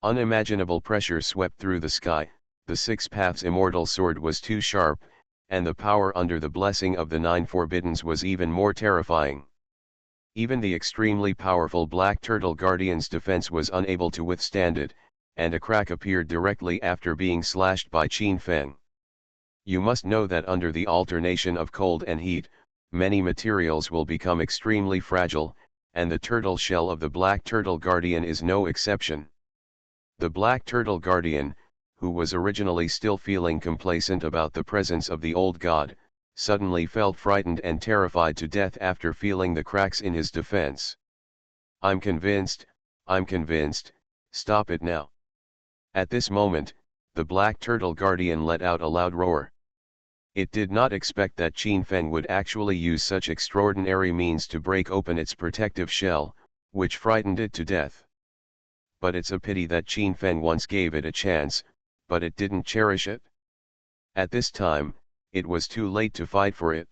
Unimaginable pressure swept through the sky. The 6 paths immortal sword was too sharp, and the power under the blessing of the 9 forbiddens was even more terrifying. Even the extremely powerful Black Turtle Guardian's defense was unable to withstand it, and a crack appeared directly after being slashed by Qin Feng. You must know that under the alternation of cold and heat, many materials will become extremely fragile, and the turtle shell of the Black Turtle Guardian is no exception. The Black Turtle Guardian, who was originally still feeling complacent about the presence of the old god, suddenly felt frightened and terrified to death after feeling the cracks in his defense. I'm convinced, stop it now." At this moment, the Black Turtle Guardian let out a loud roar. It did not expect that Qin Feng would actually use such extraordinary means to break open its protective shell, which frightened it to death. But it's a pity that Qin Feng once gave it a chance, but it didn't cherish it. At this time, it was too late to fight for it.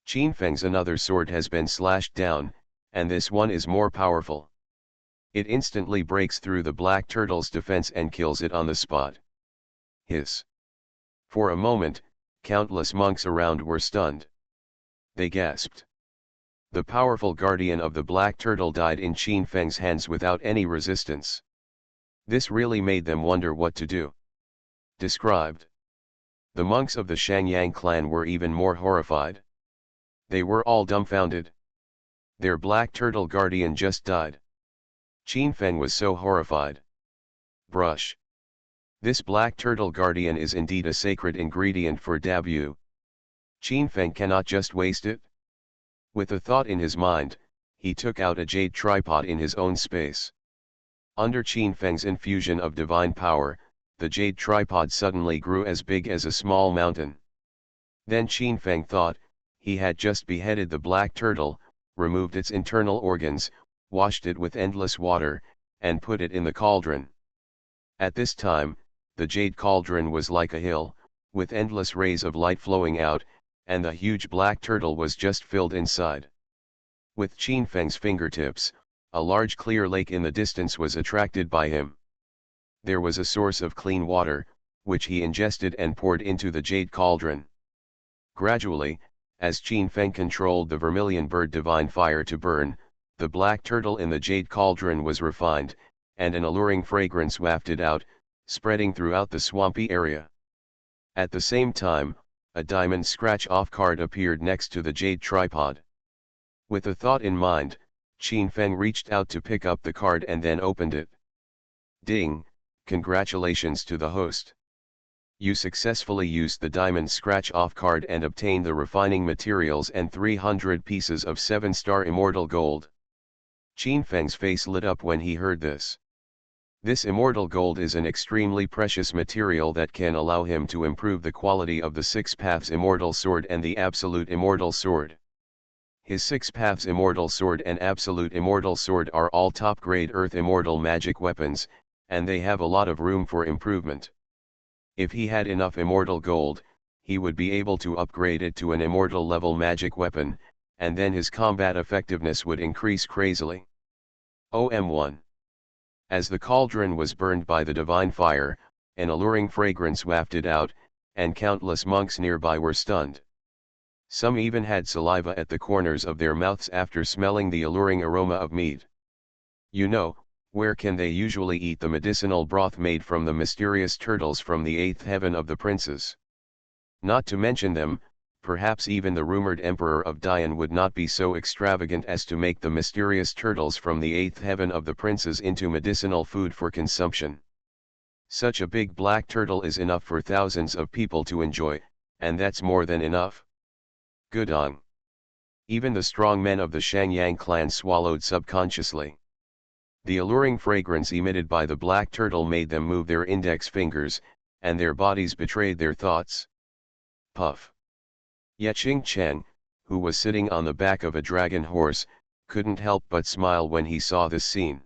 Qin Feng's another sword has been slashed down, and this one is more powerful. It instantly breaks through the black turtle's defense and kills it on the spot. Hiss. For a moment, countless monks around were stunned. They gasped. The powerful guardian of the black turtle died in Qin Feng's hands without any resistance. This really made them wonder what to do. Described. The monks of the Shangyang clan were even more horrified. They were all dumbfounded. Their black turtle guardian just died. Qin Feng was so horrified. Brush. This black turtle guardian is indeed a sacred ingredient for debut. Qin Feng cannot just waste it. With a thought in his mind, he took out a jade tripod in his own space. Under Qin Feng's infusion of divine power, the jade tripod suddenly grew as big as a small mountain. Then Qin Feng thought, he had just beheaded the black turtle, removed its internal organs, washed it with endless water, and put it in the cauldron. At this time, the jade cauldron was like a hill, with endless rays of light flowing out, and the huge black turtle was just filled inside. With Qin Feng's fingertips, a large clear lake in the distance was attracted by him. There was a source of clean water, which he ingested and poured into the jade cauldron. Gradually, as Qin Feng controlled the vermilion bird divine fire to burn, the black turtle in the jade cauldron was refined, and an alluring fragrance wafted out, spreading throughout the swampy area. At the same time, a diamond scratch-off card appeared next to the jade tripod. With a thought in mind, Qin Feng reached out to pick up the card and then opened it. Ding! Congratulations to the host. You successfully used the diamond scratch-off card and obtained the refining materials and 300 pieces of 7-star immortal gold. Qin Feng's face lit up when he heard this. This immortal gold is an extremely precious material that can allow him to improve the quality of the 6 paths immortal sword and the absolute immortal sword. His 6 paths immortal sword and absolute immortal sword are all top-grade earth immortal magic weapons, and they have a lot of room for improvement. If he had enough immortal gold, he would be able to upgrade it to an immortal level magic weapon, and then his combat effectiveness would increase crazily. OM1. As the cauldron was burned by the divine fire, an alluring fragrance wafted out, and countless monks nearby were stunned. Some even had saliva at the corners of their mouths after smelling the alluring aroma of meat. You know, where can they usually eat the medicinal broth made from the mysterious turtles from the eighth heaven of the princes? Not to mention them, perhaps even the rumored emperor of Dian would not be so extravagant as to make the mysterious turtles from the eighth heaven of the princes into medicinal food for consumption. Such a big black turtle is enough for thousands of people to enjoy, and that's more than enough. Gudong. Even the strong men of the Shangyang clan swallowed subconsciously. The alluring fragrance emitted by the black turtle made them move their index fingers, and their bodies betrayed their thoughts. Puff. Yeching Chen, who was sitting on the back of a dragon horse, couldn't help but smile when he saw this scene.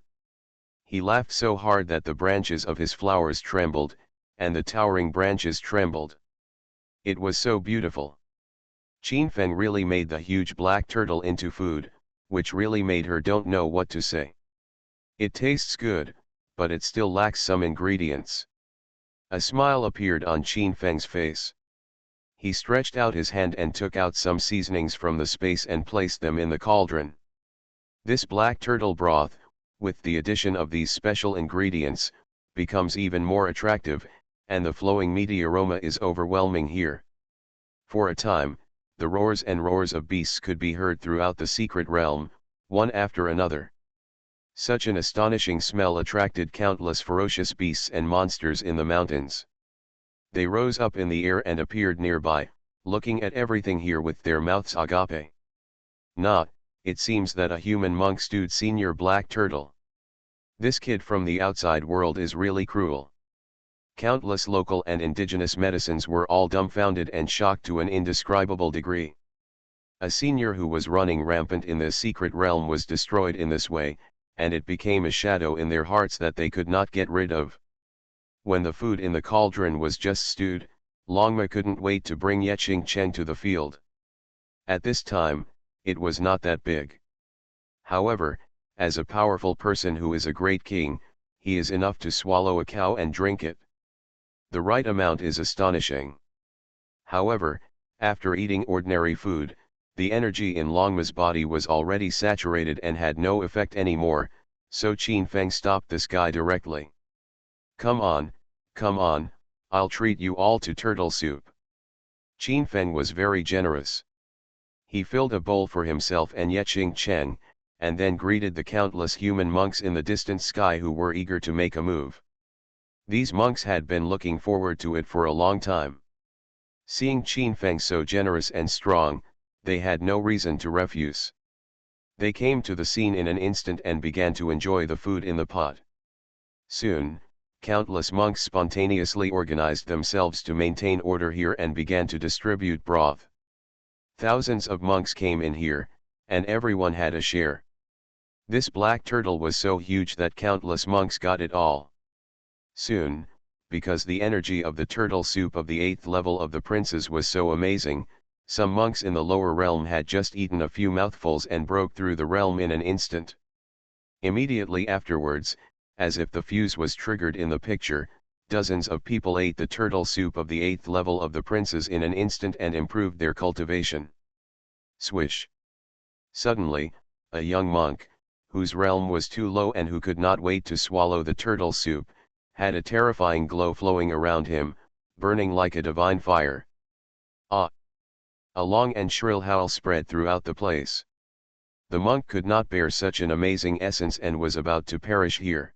He laughed so hard that the branches of his flowers trembled, and the towering branches trembled. It was so beautiful. Qin Feng really made the huge black turtle into food, which really made her don't know what to say. It tastes good, but it still lacks some ingredients. A smile appeared on Qin Feng's face. He stretched out his hand and took out some seasonings from the space and placed them in the cauldron. This black turtle broth, with the addition of these special ingredients, becomes even more attractive, and the flowing meaty aroma is overwhelming here. For a time, the roars and roars of beasts could be heard throughout the secret realm, one after another. Such an astonishing smell attracted countless ferocious beasts and monsters in the mountains. They rose up in the air and appeared nearby, looking at everything here with their mouths agape. Not, it seems that a human monk stewed senior black turtle. This kid from the outside world is really cruel. Countless local and indigenous medicines were all dumbfounded and shocked to an indescribable degree. A senior who was running rampant in the secret realm was destroyed in this way, and it became a shadow in their hearts that they could not get rid of. When the food in the cauldron was just stewed, Longma couldn't wait to bring Yeching Chen to the field. At this time, it was not that big. However, as a powerful person who is a great king, he is enough to swallow a cow and drink it. The right amount is astonishing. However, after eating ordinary food, the energy in Longma's body was already saturated and had no effect anymore, so Qin Feng stopped this guy directly. Come on, I'll treat you all to turtle soup. Qin Feng was very generous. He filled a bowl for himself and Yeching Chen, and then greeted the countless human monks in the distant sky who were eager to make a move. These monks had been looking forward to it for a long time. Seeing Qin Feng so generous and strong, they had no reason to refuse. They came to the scene in an instant and began to enjoy the food in the pot. Soon, countless monks spontaneously organized themselves to maintain order here and began to distribute broth. Thousands of monks came in here, and everyone had a share. This black turtle was so huge that countless monks got it all. Soon, because the energy of the turtle soup of the 8th level of the princes was so amazing, some monks in the lower realm had just eaten a few mouthfuls and broke through the realm in an instant. Immediately afterwards, as if the fuse was triggered in the picture, dozens of people ate the turtle soup of the 8th level of the princes in an instant and improved their cultivation. Swish! Suddenly, a young monk, whose realm was too low and who could not wait to swallow the turtle soup, had a terrifying glow flowing around him, burning like a divine fire. Ah! A long and shrill howl spread throughout the place. The monk could not bear such an amazing essence and was about to perish here.